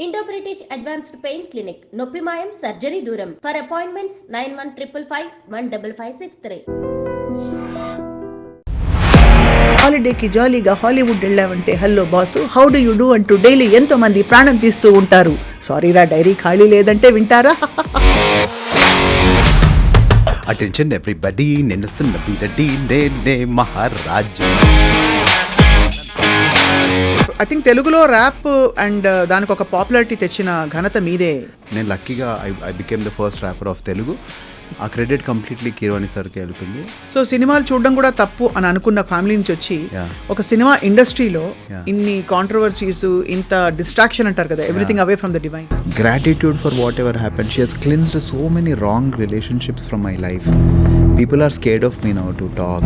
Indo British advanced pain clinic నొప్పి మాయం surgery దూరం ఫర్ అపాయింట్మెంట్స్ 9155515563. హాలిడేకి జాలీగా హాలీవుడ్ వెళ్ళావంటే hello boss how do you do అంటూ డైలీ ఎంతో మంది ప్రాణం తీస్తూ ఉంటారు. సారీరా డైరీ ఖాళీ లేదంటే వింటారా? అటెన్షన్ ఎవ్రీబడి, నిన్నుస్తున్న బీడీ నేనే మహారాజు. ఐ థింక్ తెలుగులో ర్యాప్ అండ్ దానికి ఒక పాపులారిటీ తెచ్చిన ఘనత మీదే. నేను లక్కీగా I became the first rapper of Telugu. ఆ క్రెడిట్ కంప్లీట్లీ కీరవాణి సార్కి వెళ్తుంది. సో సినిమాలు చూడడం కూడా తప్పు అని అనుకున్న ఫ్యామిలీ నుంచి వచ్చి Yeah. ఒక సినిమా ఇండస్ట్రీలో Yeah. ఇన్ని కాంట్రవర్సీస్, ఇంత డిస్ట్రాక్షన్ అంటారు కదా, everything away from the divine. Gratitude for whatever happened. She has cleansed so many wrong relationships from my life. People are scared of me now to talk.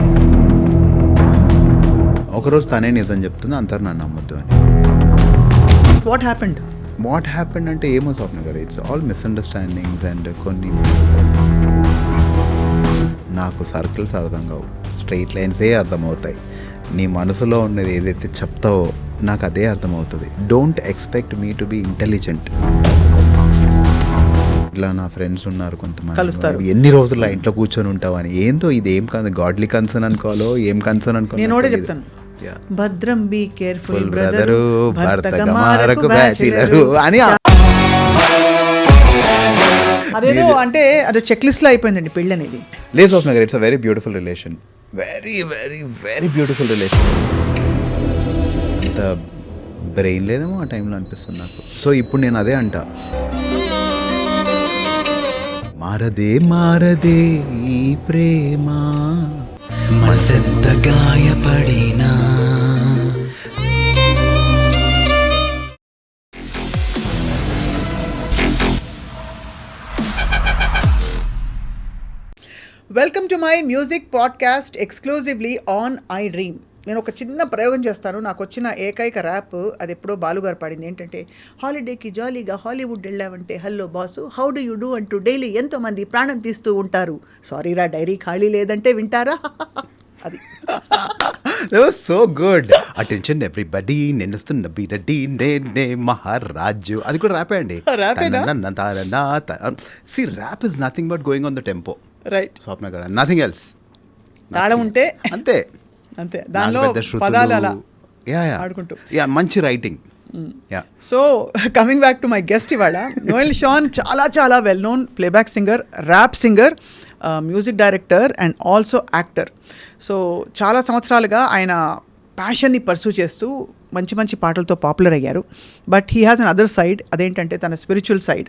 ఒకరోజు తనే నిజం చెప్తుంది, అంటారు నన్ను నమ్మొద్దు అని. What happened? వాట్ హ్యాపెండ్ అంటే ఏమో Swapna garu, it's all misunderstandings and కొన్ని నాకు సర్కిల్స్ అర్థం కావు, స్ట్రైట్ లైన్సే అర్థమవుతాయి. నీ మనసులో ఉన్నది ఏదైతే చెప్తావో నాకు అదే అర్థమవుతుంది. Don't expect me to be intelligent. ఇట్లా నా ఫ్రెండ్స్ ఉన్నారు కొంతమంది, కలుస్తారు. ఎన్ని రోజులు ఇంట్లో కూర్చొని ఉంటావని. ఏందో ఇది ఏం కాదు, గాడ్లీ కన్సర్న్ అనుకోవాలో ఏం కన్సర్న్ అనుకో. నేను కూడా చెప్తాను, భద్రం బీ కేర్ఫుల్ బ్రదరు, భర్తగా భర్తగా మారకు మారకు బ్యాచిలరు అని. అదేదో అంటే అది చెక్ లిస్ట్ లో అయిపోయిందండి పెళ్ళి అనేది. లేదు Swapna garu, it's a very beautiful relation. Very very very beautiful relation. అంత బ్రెయిన్ లేదేమో ఆ టైంలో అనిపిస్తుంది నాకు. సో ఇప్పుడు నేను అదే అంట, మారదే మారదే ఈ ప్రేమ, మనసెంత గాయపడినా. Welcome to my music podcast exclusively on iDream. నేను ఒక చిన్న ప్రయోగం చేస్తాను. నాకు వచ్చిన ఏకైక ర్యాప్ అది ఎప్పుడో బాలుగారు పాడింది. ఏంటంటే, హాలిడేకి జాలీగా హాలీవుడ్ వెళ్ళావంటే hello boss how do you do అంటూ డైలీ ఎంతో మంది ప్రాణం తీస్తూ ఉంటారు. సారీరా డైరీ ఖాళీ లేదంటే వింటారా? అది సో గుడ్. అటెన్షన్ ఎవ్రీబడి, నిన్నుస్తున్న బీడీ నేనే మహారాజు. అది కూడా ర్యాపే అండి. ర్యాపేనా? See rap is nothing but going on the tempo. Right. Swapna గారు, నథింగ్ ఎల్స్. తాళం ఉంటే అంతే, అంతే. దానిలో పెద్ద శృతులు, పదాలు అలా యా ఆడుకుంటూ. యా మంచి writing. Yeah so coming back to my guest ఇవాళ, నోయల్ షాన్ చాలా చాలా well known playback singer, rap singer, music director and also actor. So చాలా సంవత్సరాలుగా ఆయన ప్యాషన్ని పర్సూ చేస్తూ మంచి మంచి పాటలతో పాపులర్ అయ్యారు. But he has an other side, అదేంటంటే తన స్పిరిచువల్ సైడ్.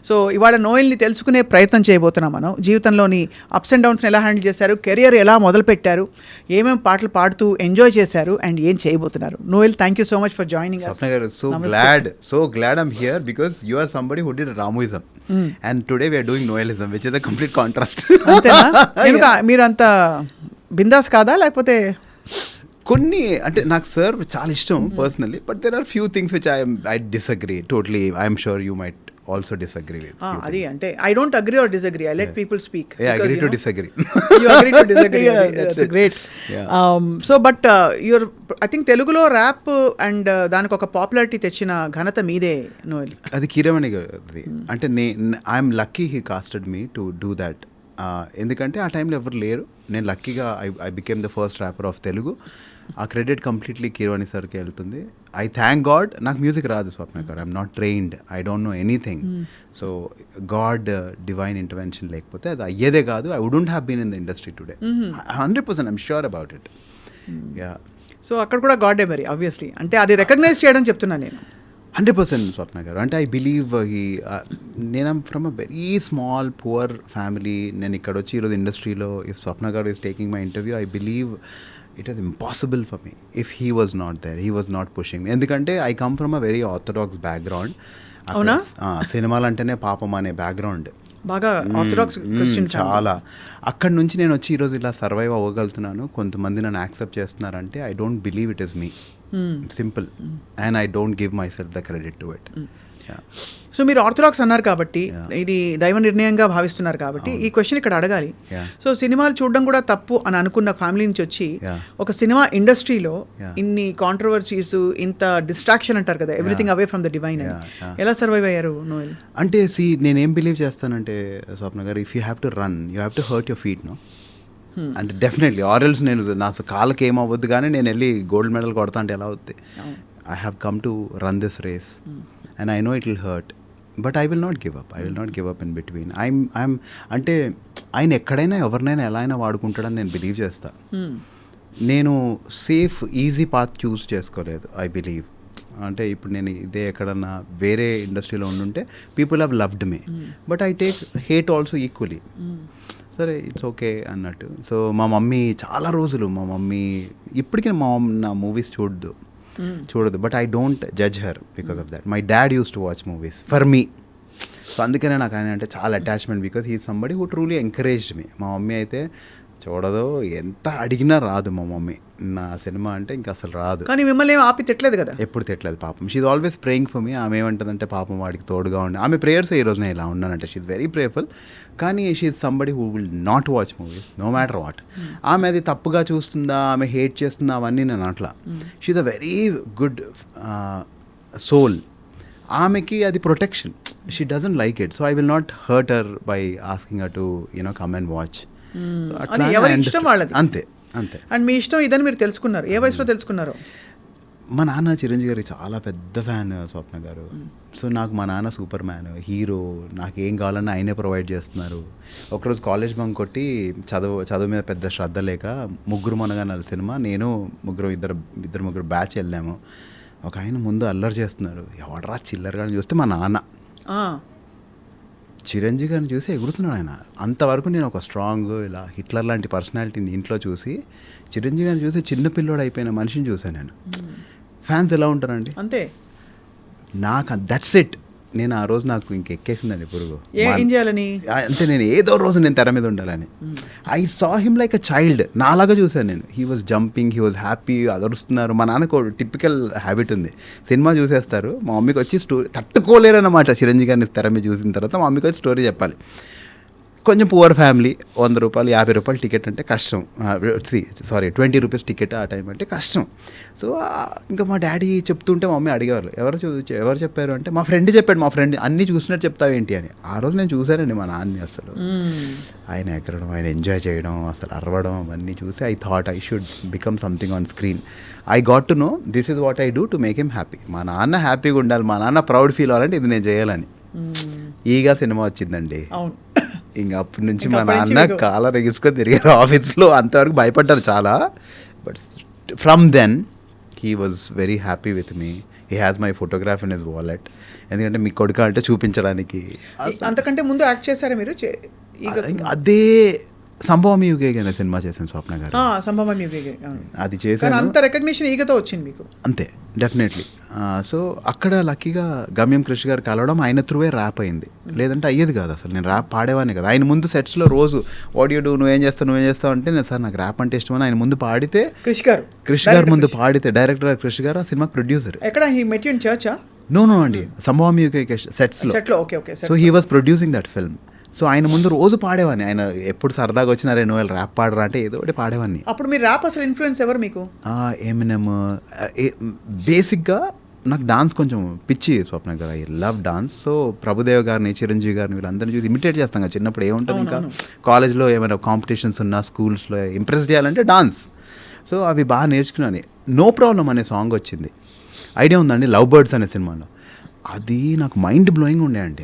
సో ఇవాళ నోయల్ని తెలుసుకునే ప్రయత్నం చేయబోతున్నాం మనం. జీవితంలోని అప్స్ అండ్ డౌన్స్ని ఎలా హ్యాండిల్ చేశారు, కెరియర్ ఎలా మొదలుపెట్టారు, ఏమేమి పాటలు పాడుతూ ఎంజాయ్ చేశారు అండ్ ఏం చేయబోతున్నారు. Noel, thank you so much for joining us. Swapna garu, so glad I'm here because you are somebody who did Ramuism and today we are doing Noelism, which is a complete contrast. అంతేనా? ఎందుకు మీరు అంత బిందాస్ కాదా, లేకపోతే? కొన్ని అంటే నాకు sir చాలా ఇష్టం personally, but there are few things which I disagree totally. I'm sure you might also disagree with. అది అంటే I don't agree or disagree, I let people speak. Agree to disagree. You agree to disagree. That's great. Yeah. So but you're, I think తెలుగులో rap and దానికి ఒక popularity తెచ్చిన ఘనత మీదే Noel. అది కీరవాణి గారిది. అంటే I'm lucky he casted me to do that. ఎందుకంటే ఆ టైంలో ఎవరు లేరు. నేను లక్కీగా I became the first rapper of Telugu. ఆ క్రెడిట్ కంప్లీట్లీ కీరవాణి సార్కి వెళ్తుంది. I thank God. నాకు మ్యూజిక్ రాదు Swapna garu, I'm not trained, I don't know anything. So God divine intervention లేకపోతే అది అయ్యేదే కాదు. I wouldn't have been in the industry today. 100% I'm sure about it. Yeah. So అక్కడ కూడా గాడే మరి ఆబ్వియస్లీ, అంటే అది రికగ్నైజ్ చేయడం చెప్తున్నాను నేను. 100% స్వప్న గారు. అంటే ఐ బిలీవ్ నేను from a very small poor family. నేను ఇక్కడ వచ్చి ఈరోజు ఇండస్ట్రీలో ఇఫ్ స్వప్న గారు is taking my interview, I believe it is impossible for me if he was not there, he was not pushing me. ఎందుకంటే I come from a very orthodox background. అవునా? సినిమాలు అంటేనే పాపం అనే బ్యాక్గ్రౌండ్, బాగా ఆర్థోడాక్స్ క్రిస్టియన్. చాలా. అక్కడి నుంచి నేను వచ్చి ఈరోజు ఇలా సర్వైవ్ అవ్వగలుగుతున్నాను, కొంతమంది నన్ను యాక్సెప్ట్ చేస్తున్నారంటే I don't believe it is me. Simple. And I don't give my self the credit to it. So మీరు ఆర్థడాక్స్ అన్నారు కాబట్టి, ఇది దైవ నిర్ణయంగా భావిస్తున్నారు కాబట్టి ఈ క్వశ్చన్ ఇక్కడ అడగాలి. సో సినిమాలు చూడడం కూడా తప్పు అని అనుకున్న ఫ్యామిలీ నుంచి వచ్చి ఒక సినిమా ఇండస్ట్రీలో ఇన్ని కాంట్రవర్సీస్, ఇంత డిస్ట్రాక్షన్ అంటారు కదా, everything away from the divine, ఎలా సర్వైవ్ అయ్యారు నోయల్? అంటే నేనేం బిలీవ్ చేస్తానంటే స్వప్న గారు, if you have to run you have to hurt your feet, no. అంటే డెఫినెట్లీ ఆర్ఎల్స్ నేను నా కాళ్ళకి ఏమవ్వద్దు, కానీ నేను వెళ్ళి గోల్డ్ మెడల్ కొడతా అంటే ఎలా అవుద్ది? I have come to run this race and I know it will hurt, but I will not give up. I will not give up in between. I'm అంటే ఆయన ఎక్కడైనా ఎవరినైనా ఎలా అయినా వాడుకుంటాడని నేను బిలీవ్ చేస్తా. నేను సేఫ్ ఈజీ పాత్ చూస్ చేసుకోలేదు, ఐ బిలీవ్. అంటే ఇప్పుడు నేను ఇదే ఎక్కడన్నా వేరే ఇండస్ట్రీలో ఉండుంటే people have loved me, but I take hate also equally. సరే, ఇట్స్ ఓకే అన్నట్టు. సో మా మమ్మీ చాలా రోజులు, మా మమ్మీ ఇప్పటికీ మా మమ్మీ నా మూవీస్ చూడదు, but I don't judge her because of that. My dad use to watch movies for me. So అందుకనే నాకు ఆయన అంటే చాలా attachment, because he somebody who truly encouraged మీ. మా మమ్మీ అయితే చూడదు, ఎంత అడిగినా రాదు మా మమ్మీ నా సినిమా అంటే, ఇంకా అసలు రాదు. కానీ మిమ్మల్ని ఏమి ఆపి తిట్టలేదు కదా? ఎప్పుడు తిట్టలేదు పాపం. She's always praying for me. ఆమె ఏమంటుందంటే, పాపం వాడికి తోడుగా ఉండి, ఆమె ప్రేయర్స్ ఈ రోజు నేను ఇలా ఉన్నానంటే షీఈ్ వెరీ ప్రేయర్ఫుల్. కానీ she's somebody who will not watch movies no matter what. ఆమె అది తప్పుగా చూస్తుందా, ఆమె హేట్ చేస్తుందా, అవన్నీ నేను అట్లా. She's a very good soul. ఆమెకి అది protection. She doesn't like it, so I will not hurt her by asking her to come and watch. ఎవరి ఇష్టం వాళ్ళది, అంతే అంతే. అండ్ మీ ఇష్టం ఇదని మీరు తెలుసుకున్నారు. ఏ వయసులో తెలుసుకున్నారు? మా నాన్న చిరంజీవి గారికి చాలా పెద్ద ఫ్యాన్ స్వప్న గారు. సో నాకు మా నాన్న సూపర్ మ్యాన్, హీరో. నాకు ఏం కావాలన్నా ఆయనే ప్రొవైడ్ చేస్తున్నారు. ఒకరోజు కాలేజ్ బంక్ కొట్టి చదువు మీద పెద్ద శ్రద్ధ లేక ముగ్గురు మనగానాలు సినిమా, నేను ఇద్దరు ముగ్గురు బ్యాచ్ వెళ్ళాము. ఒక ఆయన ముందు అల్లరి చేస్తున్నాడు, ఎవడరా చిల్లరగా చూస్తే మా నాన్న. చిరంజీవి గారిని చూసి ఎగురుతున్నాడు ఆయన. అంతవరకు నేను ఒక స్ట్రాంగ్ ఇలా హిట్లర్ లాంటి పర్సనాలిటీని ఇంట్లో చూసి, చిరంజీవి గారిని చూసి చిన్న పిల్లోడు అయిపోయిన మనిషిని చూశాను నేను. ఫ్యాన్స్ ఎలా ఉంటారండి అంతే. నాకు దట్స్ ఇట్. నేను ఆ రోజు నాకు ఇంకెక్కేసిందండి పురుగు. ఏం చేయాలని అంటే నేను ఏదో రోజు నేను తెర మీద ఉండాలని. I saw him like a child. నాలాగా చూశాను నేను. He was jumping, he was happy, అదరుస్తున్నారు. మా నాన్నకు టిపికల్ హ్యాబిట్ ఉంది, సినిమా చూసేస్తారు, మా మమ్మీకి వచ్చి స్టోరీ తట్టుకోలేరన్నమాట. చిరంజీవి గారిని తెర మీద చూసిన తర్వాత మా మమ్మీకి వచ్చి స్టోరీ చెప్పాలి. కొంచెం పువర్ ఫ్యామిలీ, 100 రూపాయలు 50 రూపాయలు టికెట్ అంటే కష్టం. 20 రూపీస్ టికెట్ ఆ టైం అంటే కష్టం. సో ఇంకా మా డాడీ చెప్తుంటే మా మమ్మీ అడిగేవారు, ఎవరు చెప్పారు అంటే, మా ఫ్రెండ్ చెప్పాడు. మా ఫ్రెండ్ అన్నీ చూసినట్టు చెప్తావు ఏంటి అని. ఆ రోజు నేను చూశానండి మా నాన్నని. అసలు ఆయన ఎక్కడం, ఆయన ఎంజాయ్ చేయడం, అసలు అరవడం, అవన్నీ చూసి I thought I should become something on screen. I got to know this is what I do to make him happy. మా నాన్న హ్యాపీగా ఉండాలి, మా నాన్న ప్రౌడ్ ఫీల్ అవ్వాలంటే ఇది నేను చేయాలని. ఈగా సినిమా వచ్చిందండి. ఇంకా అప్పటి నుంచి మా నాన్న కాలర్ ఎగిసుకొని తిరిగారు ఆఫీస్లో. అంతవరకు భయపడ్డారు చాలా, but from then he was very happy with me. He has my photograph in his wallet. ఎందుకంటే మీ కొడుక అంటే చూపించడానికి. అంతకంటే ముందు యాక్ట్ చేశారా మీరు? అదే సంభవం యుగే అనే సినిమా చేశాను స్వప్న గారు. సంభవం యుగే అది చేశాను. అంత రికగ్నిషన్ ఈగతో వచ్చింది మీకు. అంతే, డెఫినెట్లీ. సో అక్కడ లక్కీగా గమ్యం కృష్ణ గారు కలవడం, ఆయన త్రూవే ర్యాప్ అయింది. లేదంటే అయ్యేది కాదు అసలు. నేను ర్యాప్ పాడేవాడిని కదా. ఆయన ముందు సెట్స్లో రోజు వాట్ యూ డూ, నువ్వేం చేస్తావు అంటే, నేను సార్ నాకు ర్యాప్ అంటే ఇష్టమని ఆయన ముందు పాడితే, కృష్ణ గారు ముందు పాడితే, డైరెక్టర్ కృష్ణ గారు ఆ సినిమా ప్రొడ్యూసర్. ఎక్కడ హీ మెట్ యు ఇన్ చర్చా? నో అండి, సంభవం యుగే సెట్స్లో. So he was producing that film. So ఆయన ముందు రోజు పాడేవాడిని. ఆయన ఎప్పుడు సరదాగా వచ్చినారే, నువ్వు ర్యాప్ పాడరా అంటే ఏదో ఒకటి పాడేవాడిని. అప్పుడు మీరు ర్యాప్ అసలు ఇన్ఫ్లుయెన్స్ ఎవరు మీకు? ఎమినెమ్. బేసిక్గా నాకు డాన్స్ కొంచెం పిచ్చి స్వప్న గారు. I love dance. So Prabhudev గారిని, చిరంజీవి గారిని, వీళ్ళందరినీ చూసి ఇమిటేట్ చేస్తాం కదా చిన్నప్పుడు. ఏముంటుంది, ఇంకా కాలేజ్లో ఏమైనా కాంపిటీషన్స్ ఉన్నా, స్కూల్స్లో ఇంప్రెస్ చేయాలంటే డాన్స్. సో అవి బాగా నేర్చుకున్నాను. నో ప్రాబ్లం అనే సాంగ్ వచ్చింది, ఐడియా ఉందండి, లవ్ బర్డ్స్ అనే సినిమాలో. అది నాకు మైండ్ బ్లోయింగ్ ఉండే అండి.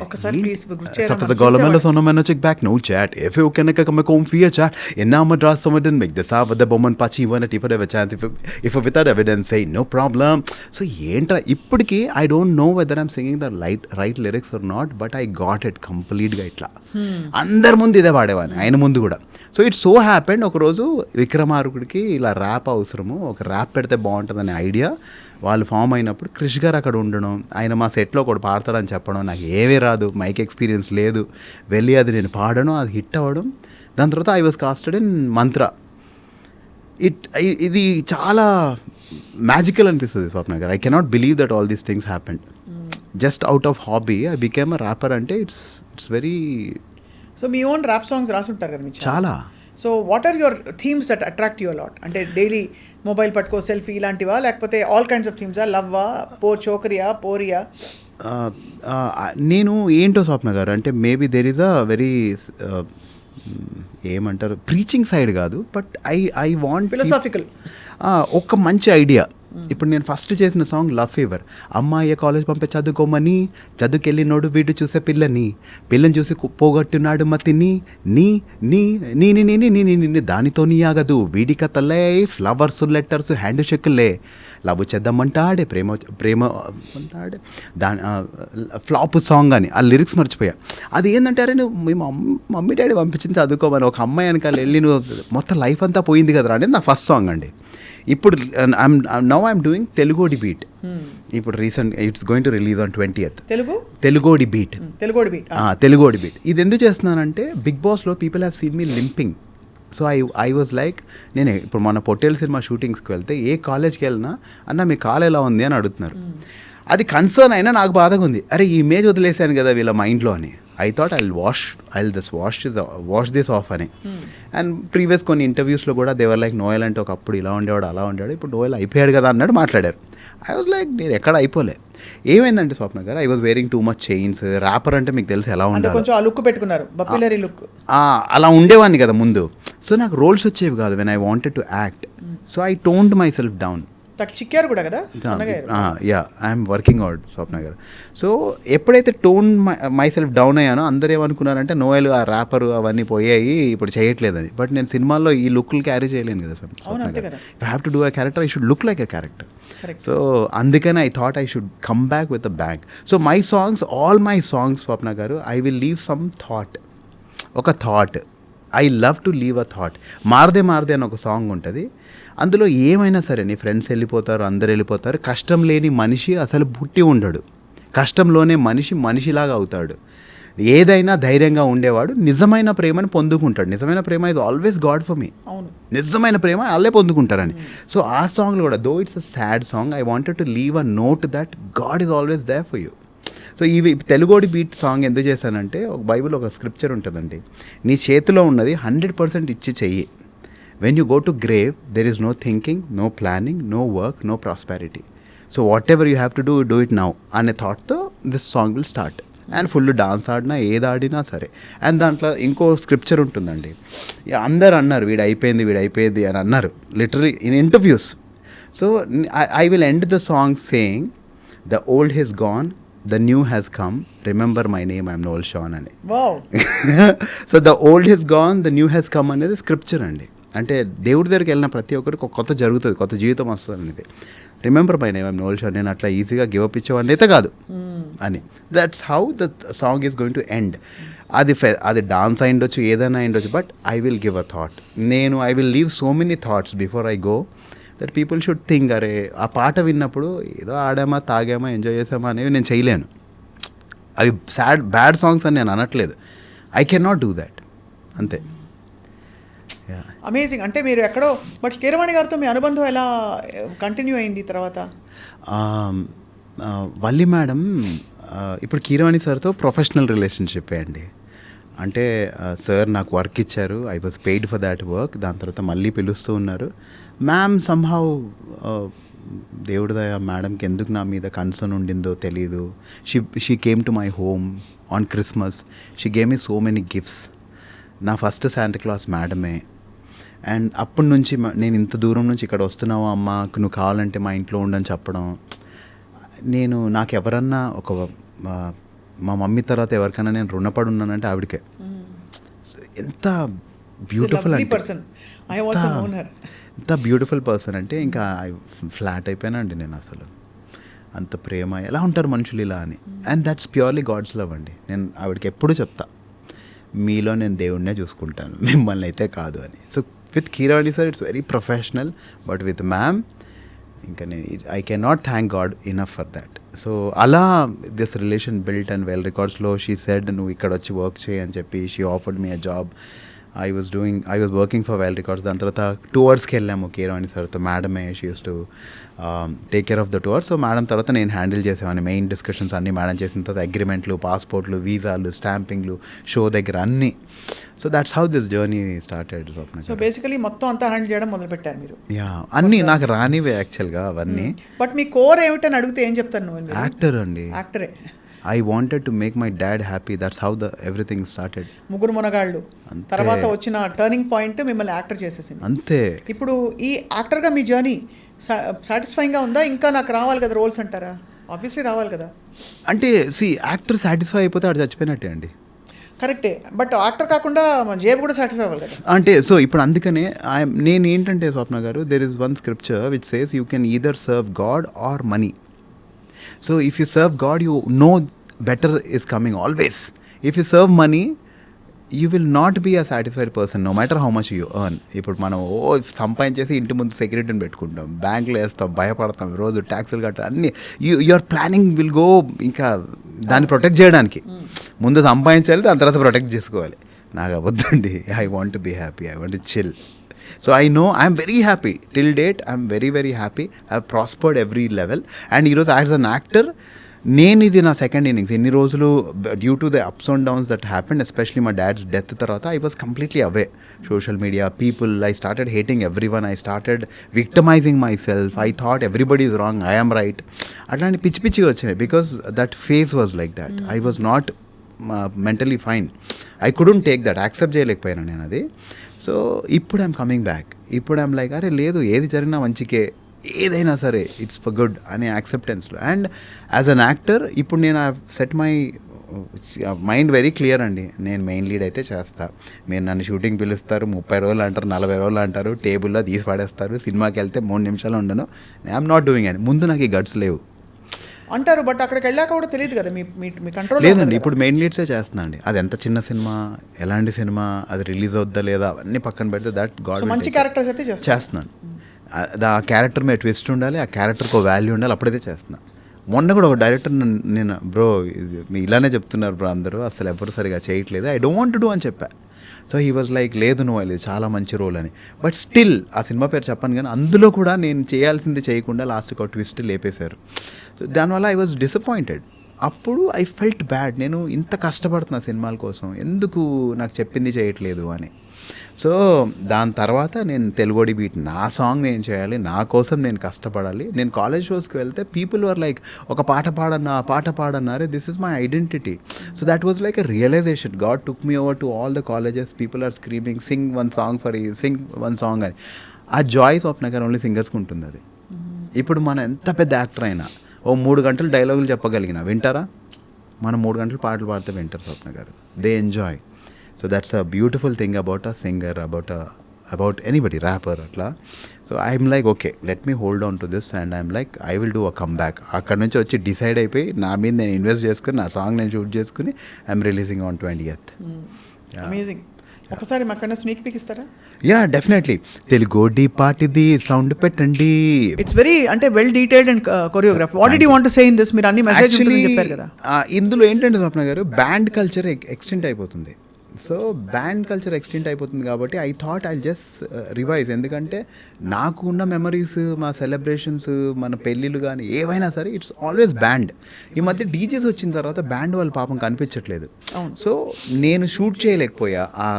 Sapos Golomelo sonomeno check back no chat. If you can come home via chat. And now Madras someone didn't make the sound with the Bowman Pachi one at if I have a chance. If without evidence say no problem. So ippudiki I don't know whether I'm singing the right lyrics or not, but I got it complete గా ఇట్లా. అందరి ముందు ఇదే పాడేవాడిని, ఆయన ముందు కూడా. So it so happened ఒకరోజు విక్రమార్కుడికి ఇలా ర్యాప్ అవసరము, ఒక ర్యాప్ పెడితే బాగుంటుందనే ఐడియా వాళ్ళు ఫామ్ అయినప్పుడు క్రిష్ గారు అక్కడ ఉండడం, ఆయన మా సెట్లో ఒకటి పాడతాడని చెప్పడం, నాకు ఏమీ రాదు, మైక్ ఎక్స్పీరియన్స్ లేదు, వెళ్ళి అది నేను పాడడం, అది హిట్ అవ్వడం. దాని తర్వాత ఐ వాజ్ కాస్టెడ్ ఇన్ మంత్ర. ఇది చాలా మ్యాజికల్ అనిపిస్తుంది స్వప్న గారు. I cannot believe that all these things happened. Just out of hobby I became a rapper అంటే ఇట్స్ వెరీ సో మీ ఓన్ ర్యాప్ సాంగ్స్ రాసుంటారు కదా మీరు చాలా. So what are your themes that attract you a lot? అంటే daily mobile పట్టుకో selfie ఇలాంటివా, లేకపోతే ఆల్ కైండ్స్ ఆఫ్ థీమ్సా? లవ్వా, చోకరియా, పోరియా? నేను ఏంటో స్వప్న గారు అంటే maybe there is a very ఏమంటారు ప్రీచింగ్ సైడ్ కాదు, బట్ ఐ వాంట్ ఫిలాసాఫికల్ ఒక మంచి ఐడియా. ఇప్పుడు నేను ఫస్ట్ చేసిన సాంగ్ లవ్ ఫీవర్. అమ్మాయి కాలేజ్ పంపే చదువుకోమని, చదువుకెళ్ళినోడు వీడు చూసే పిల్లని చూసి పోగొట్టున్నాడు మతిని, నీ నీ నీ నీ నీ నీ నీ దానితో నీ ఆగదు వీడి కథలే, ఫ్లవర్స్ లెటర్స్ హ్యాండ్ షెక్కులే, లవ్ చేద్దామంటాడే ప్రేమ ప్రేమ అంటాడే దాని ఫ్లాప్ సాంగ్ అని ఆ లిరిక్స్ మర్చిపోయా. అది ఏంటంటే అరే నువ్వు మీ మమ్మీ డాడీ పంపించింది చదువుకోమని, ఒక అమ్మాయి వెనకాల వెళ్ళి నువ్వు మొత్తం లైఫ్ అంతా పోయింది కదరా అనేది నా ఫస్ట్ సాంగ్ అండి. ఇప్పుడు ఐఎమ్ డూయింగ్ తెలుగోడి బీట్. ఇప్పుడు recent it's going to release on 20th. తెలుగోడి బీట్. తెలుగోడి బీట్ ఇది ఎందుకు చేస్తున్నానంటే బిగ్ బాస్లో people have seen me limping. So I was like, నేను ఇప్పుడు మన పొట్టేల్ సినిమా షూటింగ్స్కి వెళ్తే ఏ కాలేజ్కి వెళ్ళినా అన్న మీ కాల్ ఎలా ఉంది అని అడుగుతున్నారు. అది కన్సర్న్ అయినా నాకు బాధగా ఉంది, అరే ఈ ఇమేజ్ వదిలేశాను కదా వీళ్ళ మైండ్లో అని. I thought I just wash this of అని. అండ్ ప్రీవియస్ కొన్ని ఇంటర్వ్యూస్లో కూడా దేవర్ లైక్ నోయల్ అంటే ఒకప్పుడు ఇలా ఉండేవాడు అలా ఉండేవాడు, ఇప్పుడు నోయల్ అయిపోయాడు కదా అన్నాడు మాట్లాడారు. ఐ వాజ్ లైక్ నేను ఎక్కడ అయిపోలే. ఏమైందంటే స్వప్న గారు, I was wearing too much chains. Wrapper అంటే మీకు తెలుసు ఎలా ఉండాలి, అలా ఉండేవాడిని కదా ముందు. సో నాకు రోల్స్ వచ్చేవి కాదు when I wanted to act. So I toned myself down. చిక్కారు కూడా కదా. Yeah I'm working out Swapna గారు. సో ఎప్పుడైతే టోన్ మై సెల్ఫ్ డౌన్ అయ్యానో అందరూ ఏమనుకున్నారంటే నోయల్ ఆ ర్యాపర్ అవన్నీ పోయాయి ఇప్పుడు చేయట్లేదని. బట్ నేను సినిమాల్లో ఈ లుక్లు క్యారీ చేయలేను కదా స్వప్న గారు. If I have to do a character I should look like a character. So అందుకని I thought I should come back with a bang. So my songs, all my songs Swapna గారు, I will leave some thought. ఒక thought, I love to leave a thought. మారదే అని ఒక song ఉంటుంది. అందులో ఏమైనా సరే నీ ఫ్రెండ్స్ వెళ్ళిపోతారు, అందరు వెళ్ళిపోతారు, కష్టం లేని మనిషి అసలు పుట్టి ఉండడు, కష్టంలోనే మనిషిలాగా అవుతాడు, ఏదైనా ధైర్యంగా ఉండేవాడు నిజమైన ప్రేమను పొందుకుంటాడు. నిజమైన ప్రేమ is always God for me. నిజమైన ప్రేమ వాళ్ళే పొందుకుంటారని. సో ఆ సాంగ్లో కూడా though it's a sad song, I wanted to leave a note that God is always there for you. So ఇవి తెలుగోడి బీట్ సాంగ్ ఎందుకు చేశానంటే, ఒక బైబిల్ ఒక స్క్రిప్చర్ ఉంటుందండి, నీ చేతిలో ఉన్నది 100% ఇచ్చి చెయ్యి. When you go to grave, there is no thinking, no planning, no work, no prosperity. So whatever you have to do it now. అనే థాట్తో this song will start. And full dance ఆడినా ఏది ఆడినా సరే. అండ్ దాంట్లో ఇంకో scripture ఉంటుందండి, అందరు అన్నారు వీడు అయిపోయింది అని అన్నారు literally in interviews. So I will end the song saying the old has gone, the new has come, remember my name I'm Noel Sean అని. So the old has gone, the new has come అనేది scripture అండి. అంటే దేవుడి దగ్గరికి వెళ్ళిన ప్రతి ఒక్కరికి ఒక కొత్త జరుగుతుంది, కొత్త జీవితం వస్తుంది అనేది. Remember my name I'm Noel Sean, నేను అట్లా ఈజీగా గివ్ అప్ ఇచ్చేవాడిని అయితే కాదు అని. That's how the song is going to end. అది డాన్స్ అయిండొచ్చు, ఏదైనా అయిండొచ్చు, but I will give a thought. I will leave so many thoughts before I go that people should think, అరే ఆ పాట విన్నప్పుడు ఏదో ఆడామా తాగామా ఎంజాయ్ చేసామా అనేవి నేను చేయలేను. అవి బ్యాడ్ సాంగ్స్ అని నేను అనట్లేదు, I can not do that, అంతే. అమేజింగ్. అంటే మీరు ఎక్కడో, బట్ కీరవాణి గారితో మీ అనుబంధం ఎలా కంటిన్యూ అయింది తర్వాత? వల్లి మేడం ఇప్పుడు కీరవాణి సార్తో ప్రొఫెషనల్ రిలేషన్షిప్ అండి. అంటే సార్ నాకు వర్క్ ఇచ్చారు, I was paid for that work. దాని తర్వాత మళ్ళీ పిలుస్తూ ఉన్నారు. మ్యామ్ సమ్హౌ దేవుడి దయ మేడంకి ఎందుకు నా మీద కన్సర్న్ ఉండిందో తెలీదు. She came to my home on Christmas, she gave me so many gifts. నా ఫస్ట్ శాంటాక్లాస్ మేడమే. అండ్ అప్పటి నుంచి నేను ఇంత దూరం నుంచి ఇక్కడ వస్తున్నావు అమ్మ, నువ్వు కావాలంటే మా ఇంట్లో ఉండని చెప్పడం. నాకు ఎవరన్నా మా మమ్మీ తర్వాత ఎవరికైనా నేను రుణపడి ఉన్నానంటే ఆవిడకే. ఎంత బ్యూటిఫుల్ ఎంత బ్యూటిఫుల్ పర్సన్ అంటే ఇంకా ఫ్లాట్ అయిపోయానండి నేను. అసలు అంత ప్రేమ, ఎలా ఉంటారు మనుషులు ఇలా అని. And that's purely God's love అండి. నేను ఆవిడకి ఎప్పుడు చెప్తా, మీలో నేను దేవుడినే చూసుకుంటాను, మిమ్మల్ని అయితే కాదు అని. So with Keeravani sir it's very professional, but with ma'am ఇంకా నేను I can not thank God enough for that. So అలా this relation built. And well రికార్డ్స్లో షీ సెడ్ నువ్వు ఇక్కడ వచ్చి వర్క్ చేయి అని చెప్పి she offered me a job. I was working for wild records. దాని తర్వాత టూర్స్కి వెళ్ళాము కీరవాణి సార్తో. మేడమే she use to take care of the tour. So madam తర్వాత నేను హ్యాండిల్ చేసేవాడిని. మెయిన్ డిస్కషన్స్ అన్నీ మేడం చేసిన తర్వాత అగ్రిమెంట్లు, పాస్పోర్ట్లు, వీసాలు, స్టాంపింగ్లు, షో దగ్గర అన్నీ. So that's how this journey started. So basically మొత్తం అంతా హ్యాండిల్ చేయడం మొదలుపెట్టారు మీరు. యా, అన్నీ నాకు రానివే యాక్చువల్గా అవన్నీ. బట్ మీ కోర్ ఏమిటని అడిగితే ఏం చెప్తాను నువ్వు? యాక్టర్ అండి. యాక్టరే. I wanted to make my dad happy. That's how everything started. ముగ్గురు మునగాళ్ళు తర్వాత వచ్చిన టర్నింగ్ పాయింట్ మిమ్మల్ని యాక్టర్ చేసేసింది. అంతే. ఇప్పుడు ఈ యాక్టర్గా మీ జర్నీ సాటిస్ఫైయింగ్గా ఉందా? ఇంకా నాకు రావాలి కదా రోల్స్ అంటారా? ఆబ్వియస్లీ రావాలి కదా. అంటే యాక్టర్ సాటిస్ఫై అయిపోతే ఆడు చచ్చిపోయినట్టే అండి. కరెక్టే, బట్ యాక్టర్ కాకుండా జేబు కూడా సాటిస్ఫై అవ్వాలి కదా. అంటే సో ఇప్పుడు అందుకనే నేను ఏంటంటే Swapna garu, there is one scripture which says you can either serve God or money. So if you serve God, you know better is coming always. If you serve money, you will not be a satisfied person no matter how much you earn. ఇప్పుడు మనం సంపాదించేసి ఇంటి ముందు సెక్యూరిటీని పెట్టుకుంటాం, బ్యాంకులో వేస్తాం, భయపడతాం, రోజు ట్యాక్సులు కట్టాలి, అన్నీ యువర్ ప్లానింగ్ విల్ గో. ఇంకా దాన్ని ప్రొటెక్ట్ చేయడానికి ముందు సంపాదించాలి, దాని తర్వాత ప్రొటెక్ట్ చేసుకోవాలి. నాకు అవద్దండి. I want to be happy, I want to chill. So I know I'm very happy. Till date, I'm very, very happy. I've prospered every level. And ఈరోజు యాజ్ అన్ యాక్టర్ నేను ఇది నా సెకండ్ ఇన్నింగ్స్. ఎన్ని రోజులు due to the ups and downs that happened, especially మా dad's death తర్వాత I was completely away. Social media, people, I started hating every one. I started victimizing myself. I thought everybody is wrong, I am right. అట్లాంటి పిచ్చి పిచ్చిగా వచ్చినాయి. Because that phase was like that. I was not mentally fine. I couldn't take that, accept చేయలేకపోయాను నేను అది. So ఇప్పుడు I'm coming back. ఇప్పుడు I'm like, అరే లేదు, ఏది జరిగినా మంచికే, ఏదైనా సరే ఇట్స్ ఫర్ గుడ్ అనే యాక్సెప్టెన్స్లో. అండ్ యాజ్ అన్ యాక్టర్ ఇప్పుడు నేను set my mind very clear అండి. నేను మెయిన్ లీడ్ అయితే చేస్తా. మీరు నన్ను షూటింగ్ పిలుస్తారు, 30 రోజులు అంటారు, 40 రోజులు అంటారు, టేబుల్లో తీసి పడేస్తారు. సినిమాకి వెళ్తే 3 నిమిషాలు ఉండను. ఐఎమ్ నాట్ డూయింగ్ అని. ముందు నాకు ఈ గట్స్ లేవు అంటారు, బట్ అక్కడికి వెళ్ళాక కూడా తెలియదు కదా మీ కంట్రోల్ లేదండి. ఇప్పుడు మెయిన్ లీడ్సే చేస్తున్నా అండి. అది ఎంత చిన్న సినిమా, ఎలాంటి సినిమా, అది రిలీజ్ అవుద్దా లేదా అవన్నీ పక్కన పెడితే దట్ గాడ్ మంచి క్యారెక్టర్స్ అయితే చేస్తున్నాను. ఆ క్యారెక్టర్ మీద ట్విస్ట్ ఉండాలి, ఆ క్యారెక్టర్కి ఒక వాల్యూ ఉండాలి, అప్పుడైతే చేస్తున్నా. మొన్న కూడా ఒక డైరెక్టర్ నేను బ్రో మీ ఇలానే చెప్తున్నారు బ్రో అందరూ, అసలు ఎవరు సరిగా చేయట్లేదు, I don't want to do అని చెప్పా. సో హీ వాజ్ లైక్, లేదు నువ్వు అది చాలా మంచి రోల్ అని. బట్ స్టిల్ ఆ సినిమా పేరు చెప్పాను కానీ అందులో కూడా నేను చేయాల్సింది చేయకుండా లాస్ట్కి ఒక ట్విస్ట్ లేపేశారు. సో దానివల్ల ఐ వాజ్ డిసప్పాయింటెడ్. అప్పుడు ఐ ఫెల్ట్ బ్యాడ్. నేను ఇంత కష్టపడుతున్నా సినిమాల కోసం, ఎందుకు నాకు చెప్పింది చేయట్లేదు అని. సో దాని తర్వాత నేను తెలుగోడి బీట్, నా సాంగ్ నేను చేయాలి, నా కోసం నేను కష్టపడాలి. నేను కాలేజ్ షోస్కి వెళ్తే పీపుల్ వర్ లైక్, ఒక పాట పాడన్నారే, this is my identity. So that was like a realization. God took me over to all the colleges, people are screaming sing one song అని. ఆ జాయ్స్ ఆఫ్ నగర్ ఓన్లీ సింగర్స్కి ఉంటుంది అది. ఇప్పుడు మనం ఎంత పెద్ద యాక్టర్ అయినా 3 గంటలు డైలాగులు చెప్పగలిగిన వింటారా? మనం 3 గంటలు పాటలు పాడితే వింటారు స్వప్న గారు. They enjoy. So that's a beautiful thing about a singer, about anybody, rapper అట్లా. So I'm like, okay let me hold on to this and I'm like, I will do a come back. అక్కడ నుంచి వచ్చి decide అయిపోయి నా మీద నేను invest చేసుకుని, నా సాంగ్ నేను షూట్ చేసుకుని I'm releasing on 20th. Amazing. ఒకసారి మాకన్నా స్నీక్ పీక్ ఇస్తారా? Yeah definitely. తెలుగోడి పాటిది సౌండ్ పెట్టండి. ఇట్స్ వెరీ అంటే well detailed and choreograph. What did you want to say in this? మీరు అన్ని మెసేజ్ చెప్పారు కదా. ఇందులో ఏంటంటే స్వప్న గారు, బ్యాండ్ కల్చర్ ఎక్స్టెంట్ అయిపోతుంది. సో బ్యాండ్ కల్చర్ ఎక్స్టెంట్ అయిపోతుంది కాబట్టి I thought I just revise. ఎందుకంటే నాకు ఉన్న మెమరీస్, మా సెలబ్రేషన్స్, మన పెళ్ళిళ్ళు కానీ ఏవైనా సరే ఇట్స్ ఆల్వేస్ బ్యాండ్. ఈ మధ్య డీజేస్ వచ్చిన తర్వాత బ్యాండ్ వాళ్ళు పాపం కనిపించట్లేదు. సో నేను షూట్ చేయలేకపోయా ఆ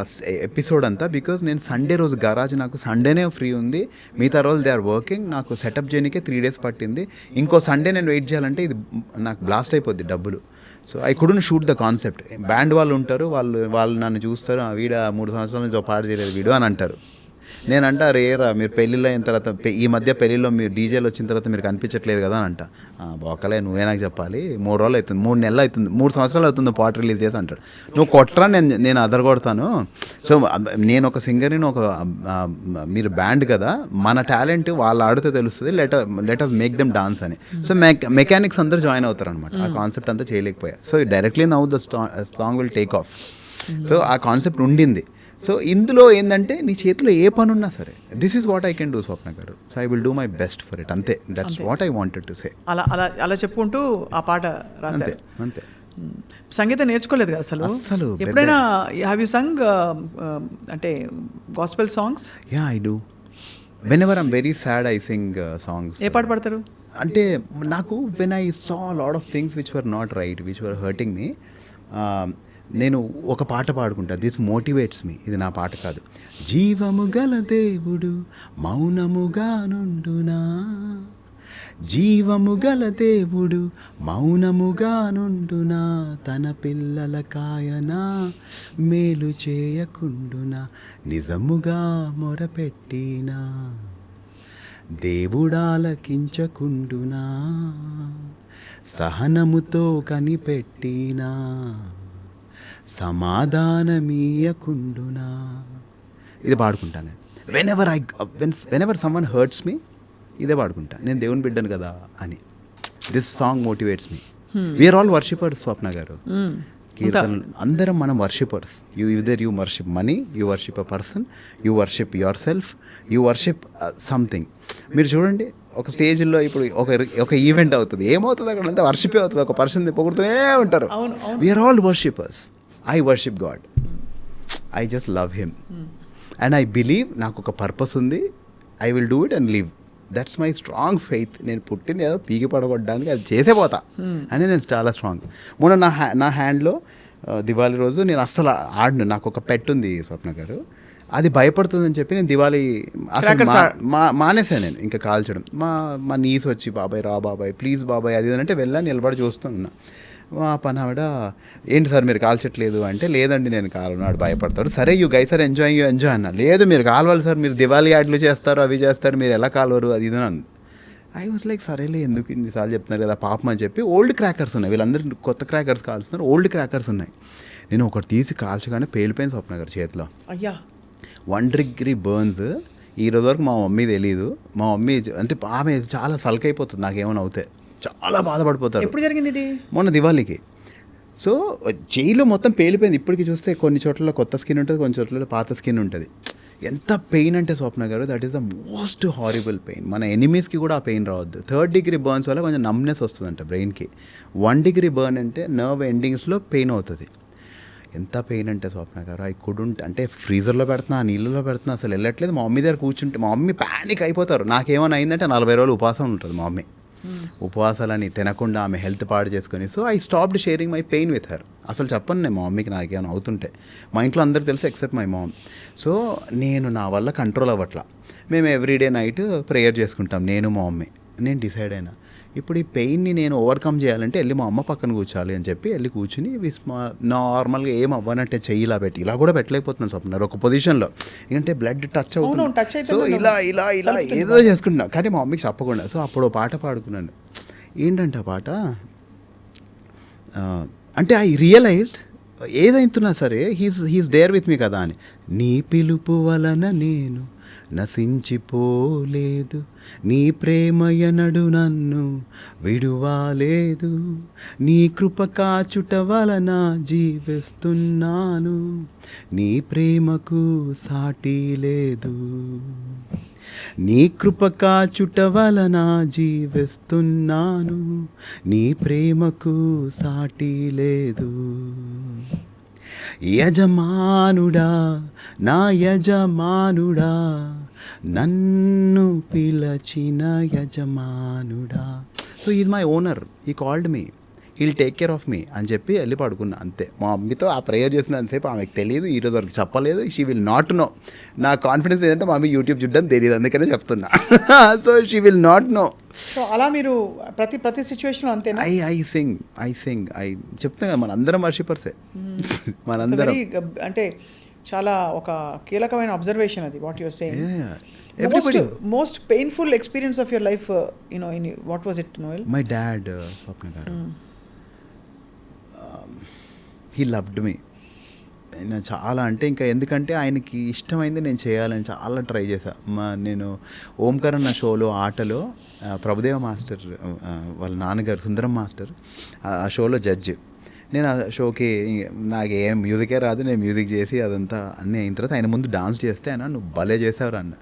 ఎపిసోడ్ అంతా, బికాజ్ నేను సండే రోజు గరాజ్, నాకు సండేనే ఫ్రీ ఉంది, మిగతా రోజు దే ఆర్ వర్కింగ్. నాకు సెటప్ చేయడానికే 3 days పట్టింది. ఇంకో సండే నేను వెయిట్ చేయాలంటే ఇది నాకు బ్లాస్ట్ అయిపోద్ది డబ్బులు. So I couldn't shoot the concept. Band వాళ్ళు ఉంటారు, వాళ్ళు నన్ను చూస్తారు, వీడ 3 సంవత్సరాల నుంచి పాట చేయలేదు వీడు అని అంటారు. నేను అంటా, రేరా మీరు పెళ్ళిళ్ళు అయిన తర్వాత, ఈ మధ్య పెళ్ళిలో మీరు డీజేలు వచ్చిన తర్వాత మీరు కనిపించట్లేదు కదా అని అంట. బొక్కలే, నువ్వే నాకు చెప్పాలి, 3 రోజులు అవుతుంది, 3 నెలలు అవుతుంది, 3 సంవత్సరాలు అవుతుంది పాట రిలీజ్ చేసి అంటాడు. నువ్వు కొట్టరా, నేను అదర్ కొడతాను. సో నేను ఒక సింగర్ని, మీరు బ్యాండ్ కదా, మన టాలెంట్ వాళ్ళు ఆడితే తెలుస్తుంది, let us make them dance అని. సో మెకానిక్స్ అందరూ జాయిన్ అవుతారు అనమాట. ఆ కాన్సెప్ట్ అంతా చేయలేకపోయా. So directly now the song will take off. So ఆ కాన్సెప్ట్ ఉండింది. సో ఇందులో ఏంటంటే, నీ చేతిలో ఏ పని ఉన్నా సరే, this is what I can do Swapna గారు. So I will do my best for it. అంతే, that's what I wanted to say. అలా చెప్పుకుంటూ ఆ పాట రాశారు. అంతే. సంగీతం నేర్చుకోలేదు కదా అసలు అస్సలు, ఎప్పుడైనా హ్యావ్ యూ సంగ్ అంటే gospel songs? Yeah I do. Whenever I'm very sad I sing songs. ఏ పాట పాడతారు? అంటే నాకు when I saw lot of things which were not right, which were hurting me, నేను ఒక పాట పాడుకుంటా. దిస్ మోటివేట్స్ మీ. ఇది నా పాట కాదు. జీవము గల దేవుడు మౌనముగా నుండునా, జీవము గల దేవుడు మౌనముగా నుండునా, తన పిల్లల కాయనా మేలు చేయకుండునా, నిజముగా మొరపెట్టినా దేవుడాలకించకుండునా, సహనముతో కనిపెట్టినా సమాధానమీయకుండునా. ఇది పాడుకుంటాను. Whenever someone hurts me, ఇదే పాడుకుంటా. నేను దేవుని బిడ్డను కదా అని. This song motivates me. We are all worshippers Swapna garu. కీర్తన అందరం మనం worshippers. You worship money, you worship a person, you worship yourself, you worship something. మీరు చూడండి, ఒక స్టేజ్లో ఇప్పుడు ఒక ఈవెంట్ అవుతుంది, ఏమవుతుంది అక్కడ అంతా వర్షిపే అవుతుంది. ఒక పర్సన్ పొగుడుతూనే ఉంటారు. We're all worshippers. I worship God. I just love him and I believe నాకు ఒక పర్పస్ ఉంది. I will do it and live. That's my strong faith. నేను పుట్టింది ఏదో పీకి పడగొట్టడానికి, అది చేసే పోతా అని నేను చాలా స్ట్రాంగ్. మొన్న నా హ్యాండ్లో దివాళీ రోజు నేను అస్సలు ఆడను. నాకు ఒక పెట్ ఉంది స్వప్న గారు, అది భయపడుతుందని చెప్పి నేను దివాళీ అసలు మానేసాను నేను ఇంకా కాల్చడం. మా నీస్ వచ్చి బాబాయ్ రా బాబాయ్ ప్లీజ్ బాబాయ్ అది అంటే వెళ్ళాను, నిలబడి చూస్తున్నా. మా పని ఆవిడ ఏంటి సార్ మీరు కాల్చట్లేదు అంటే, లేదండి నేను కాలను, ఆడు భయపడతాడు. సరే యూ గైస్ ఆర్ ఎంజాయ్ అన్న. లేదు మీరు కాలవాలి సార్, మీరు దివాళీ యాడ్లు చేస్తారు అవి చేస్తారు, మీరు ఎలా కాలవరు అది ఇది అని. ఐ వాజ్ లైక్ సరేలే ఎందుకు ఇన్నిసార్లు చెప్తున్నారు కదా పాపం అని చెప్పి. ఓల్డ్ క్రాకర్స్ ఉన్నాయి, వీళ్ళందరూ కొత్త క్రాకర్స్ కాల్స్తున్నారు, ఓల్డ్ క్రాకర్స్ ఉన్నాయి. నేను ఒకటి తీసి కాల్చగానే పేలిపోయింది స్వప్న గారు చేతిలో. అయ్యా 1 degree బర్న్స్. ఈ రోజు వరకు మా మమ్మీ తెలీదు. మా మమ్మీ అంటే ఆమె చాలా సల్కైపోతుంది నాకేమైనా అవుతే, చాలా బాధపడిపోతారు. ఎప్పుడు జరిగింది ఇది? మొన్న దివాళీకి. సో చేయిలో మొత్తం పేలిపోయింది. ఇప్పటికి చూస్తే కొన్ని చోట్ల కొత్త స్కిన్ ఉంటుంది, కొన్ని చోట్ల పాత స్కిన్ ఉంటుంది. ఎంత పెయిన్ అంటే స్వప్న గారు, that is the most horrible pain. మన ఎనిమీస్కి కూడా ఆ పెయిన్ రావద్దు. 3rd degree బర్న్స్ వల్ల కొంచెం నమ్నెస్ వస్తుందంట బ్రెయిన్కి. 1 degree బర్న్ అంటే నర్వ్ ఎండింగ్స్లో పెయిన్ అవుతుంది. ఎంత పెయిన్ అంటే స్వప్న గారు, ఐ కుడెంట్. అంటే ఫ్రీజర్లో పెడుతున్నా, నీళ్ళలో పెడుతున్నా, అసలు వెళ్ళట్లేదు. మా మమ్మీ దగ్గర కూర్చుంటే మా మమ్మీ ప్యానిక్ అయిపోతారు. నాకేమైనా అయిందంటే 40 రోజులు ఉపవాసం ఉంటుంది మా మమ్మీ. ఉపవాసాలని తినకుండా ఆమె హెల్త్ పాడు చేసుకొని. So I stopped sharing my pain with her. అసలు చెప్పను నేను మా మమ్మీకి నాకేమైనా అవుతుంటే. మా ఇంట్లో అందరు తెలుసు ఎక్సెప్ట్ మై మామ్. సో నేను నా వల్ల కంట్రోల్ అవ్వట్లా. మేము ఎవ్రీడే నైట్ ప్రేయర్ చేసుకుంటాం నేను మా మమ్మీ. నేను డిసైడ్ అయినా ఇప్పుడు ఈ పెయిన్ని నేను ఓవర్కమ్ చేయాలంటే వెళ్ళి మా అమ్మ పక్కన కూర్చోాలి అని చెప్పి వెళ్ళి కూర్చుని నార్మల్గా ఏం అవ్వనంటే చెయ్యిలా పెట్టి, ఇలా కూడా పెట్టలేకపోతున్నాను స్వప్న ఒక పొజిషన్లో, ఎందుకంటే బ్లడ్ టచ్ అవుతుంది. సో ఇలా ఇలా ఇలా ఏదో చేసుకుంటున్నా, కానీ మా మమ్మీకి చెప్పకుండా. సో అప్పుడు పాట పాడుకున్నాను. ఏంటంటే ఆ పాట అంటే ఐ రియలైజ్డ్ ఏదైతున్నా సరే హీస్ దేర్ విత్ మీ కదా అని. నీ పిలుపు వలన నేను నశించిపోలేదు, నీ ప్రేమయనడు నన్ను విడువాలేదు, నీ కృప కాచుట వలన జీవిస్తున్నాను, నీ ప్రేమకు సాటి లేదు, నీ కృప కాచుట వలన జీవిస్తున్నాను, నీ ప్రేమకు సాటి లేదు. యజమానుడా నా యజమానుడా, నన్ను పిలచిన యజమానుడా. So is my owner, he called me, he'll take care of me అని చెప్పి వెళ్ళి పడుకున్నా అంతే. మా మమ్మీతో ఆ ప్రేయర్ చేసినంతసేపు ఆమెకు తెలియదు, ఈరోజు వరకు చెప్పలేదు. She will not know. నా కాన్ఫిడెన్స్ ఏంటంటే మా మమ్మీ యూట్యూబ్ చూడడం తెలియదు, అందుకనే చెప్తున్నా. So she will not know. So అలా మీరు ప్రతి సిచ్యువేషన్లో అంతే. ఐ సింగ్ చెప్తాను కదా, మనందరం వర్షిపర్సే. మనందరం అంటే చాలా ఒక కీలకమైన అబ్జర్వేషన్ అది, what your saying. Most painful experience of your life, what was it Noel? My dad Swapna garu, he loved మీ. నేను చాలా అంటే ఇంకా ఎందుకంటే ఆయనకి ఇష్టమైంది నేను చేయాలని చాలా ట్రై చేశా. నేను ఓంకార్ అన్న షోలో ఆటలో ప్రభుదేవ మాస్టర్ వాళ్ళ నాన్నగారు సుందరం మాస్టర్ ఆ షోలో జడ్జి. నేను ఆ షోకి నాకు ఏం మ్యూజికే రాదు, నేను మ్యూజిక్ చేసి అదంతా అన్నీ అయిన తర్వాత ఆయన ముందు డాన్స్ చేస్తే ఆయన నువ్వు భలే చేసావు అన్న.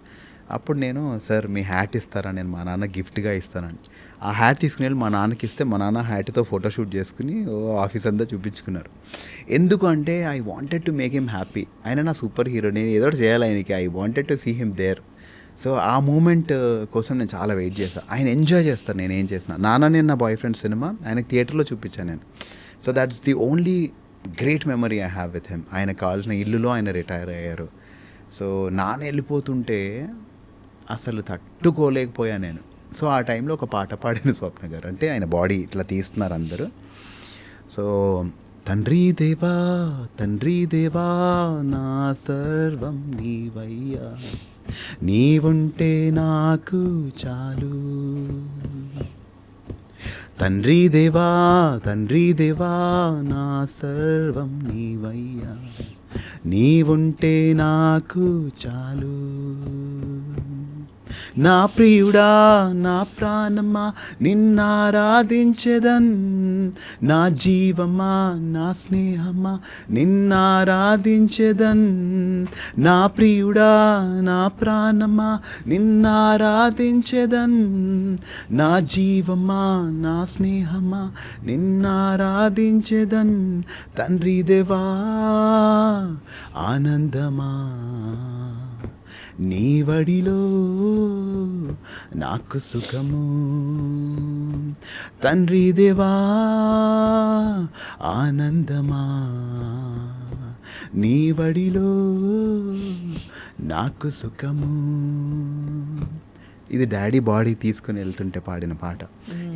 అప్పుడు నేను సార్ మీ హ్యాట్ ఇస్తారా, నేను మా నాన్న గిఫ్ట్గా ఇస్తానండి. ఆ హ్యాట్ తీసుకుని వెళ్ళి మా నాన్నకి ఇస్తే మా నాన్న హ్యాట్తో ఫోటోషూట్ చేసుకుని ఆఫీస్ అంతా చూపించుకున్నారు. ఎందుకు అంటే I wanted to make him happy. ఆయన నా సూపర్ హీరో, నేను ఏదో ఒకటి చేయాలి ఆయనకి. I wanted to see him there. So ఆ మూమెంట్ కోసం నేను చాలా వెయిట్ చేస్తాను. ఆయన ఎంజాయ్ చేస్తాను నేను ఏం చేసిన. నాన్న నేను నా బాయ్ ఫ్రెండ్ సినిమా ఆయనకి థియేటర్లో చూపించాను నేను. So that's the only great memory I have with him. ఆయనకు కావాల్సిన ఇల్లులో ఆయన రిటైర్ అయ్యారు. సో నాన్న వెళ్ళిపోతుంటే అసలు తట్టుకోలేకపోయా నేను. సో ఆ టైంలో ఒక పాట పాడిన స్వప్న గారు, అంటే ఆయన బాడీ ఇట్లా తీస్తున్నారు అందరూ. సో తండ్రి దేవా తండ్రి దేవా నా సర్వం నీవయ్యా, నీవుంటే నాకు చాలు. తండ్రి దేవా నా సర్వం నీవయ్యా, నీవుంటే నాకు చాలు. నా ప్రియుడా నా ప్రాణమా నిన్నారాధించెదన్, నా జీవమా నా స్నేహమా నిన్నారాధించెదన్. నా ప్రియుడా నా ప్రాణమా నిన్నారాధించెదన్, నా జీవమా నా స్నేహమా నిన్నారాధించెదన్. తండ్రి దేవా ఆనందమా నీ వడిలో నాకు సుఖము. తండ్రి దేవా ఆనందమా నీ వడిలో నాకు సుఖము. ఇది డాడీ బాడీ తీసుకుని వెళ్తుంటే పాడిన పాట.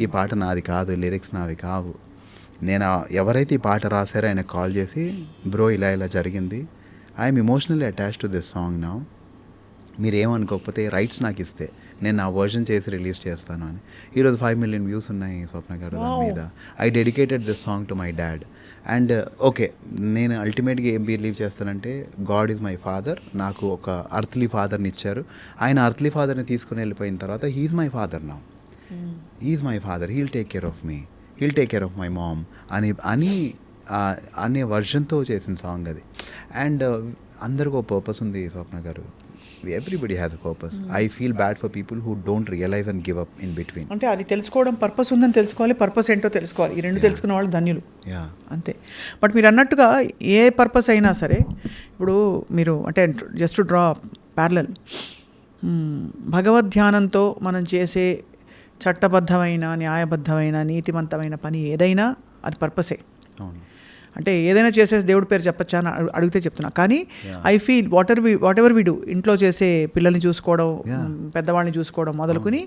ఈ పాట నాది కాదు, లిరిక్స్ నావి కావు. నేను ఎవరైతే ఈ పాట రాశారో ఆయన కాల్ చేసి, బ్రో ఇలా ఇలా జరిగింది, I'm emotionally attached to this song now, మీరేమనుకోకపోతే రైట్స్ నాకు ఇస్తే నేను నా వర్జన్ చేసి రిలీజ్ చేస్తాను అని. ఈరోజు 5 million వ్యూస్ ఉన్నాయి స్వప్న గారు దాని మీద. I dedicated this song to my dad. And okay, నేను అల్టిమేట్గా ఏం బిలీవ్ చేస్తానంటే గాడ్ ఈజ్ మై ఫాదర్. నాకు ఒక అర్త్లీ ఫాదర్ని ఇచ్చారు. ఆయన అర్త్లీ ఫాదర్ని తీసుకుని వెళ్ళిపోయిన తర్వాత he's my father now. He's my father, he'll take care of me, he'll take care of my mom అనే వర్జన్తో చేసిన సాంగ్ అది. అండ్ అందరికీ ఒక పర్పస్ ఉంది స్వప్న గారు. Everybody has a purpose. I feel bad for people who don't realize and give up in between. అంటే అది తెలుసుకోవడం, పర్పస్ ఉందని తెలుసుకోవాలి, పర్పస్ ఏంటో తెలుసుకోవాలి. ఈ రెండు తెలుసుకున్న వాళ్ళు ధన్యులు. అంతే. బట్ మీరు అన్నట్టుగా ఏ పర్పస్ అయినా సరే, ఇప్పుడు మీరు అంటే జస్ట్ టు డ్రా ప్యారలల్, భగవద్ ధ్యానంతో మనం చేసే చట్టబద్ధమైన, న్యాయబద్ధమైన, నీతివంతమైన పని ఏదైనా అది పర్పసే. అవును. అంటే ఏదైనా చేసేసి దేవుడి పేరు చెప్పచ్చా అని అడిగితే చెప్తున్నా. కానీ I feel whatever we do, ఇంట్లో చేసే పిల్లల్ని చూసుకోవడం, పెద్దవాళ్ళని చూసుకోవడం మొదలుకుని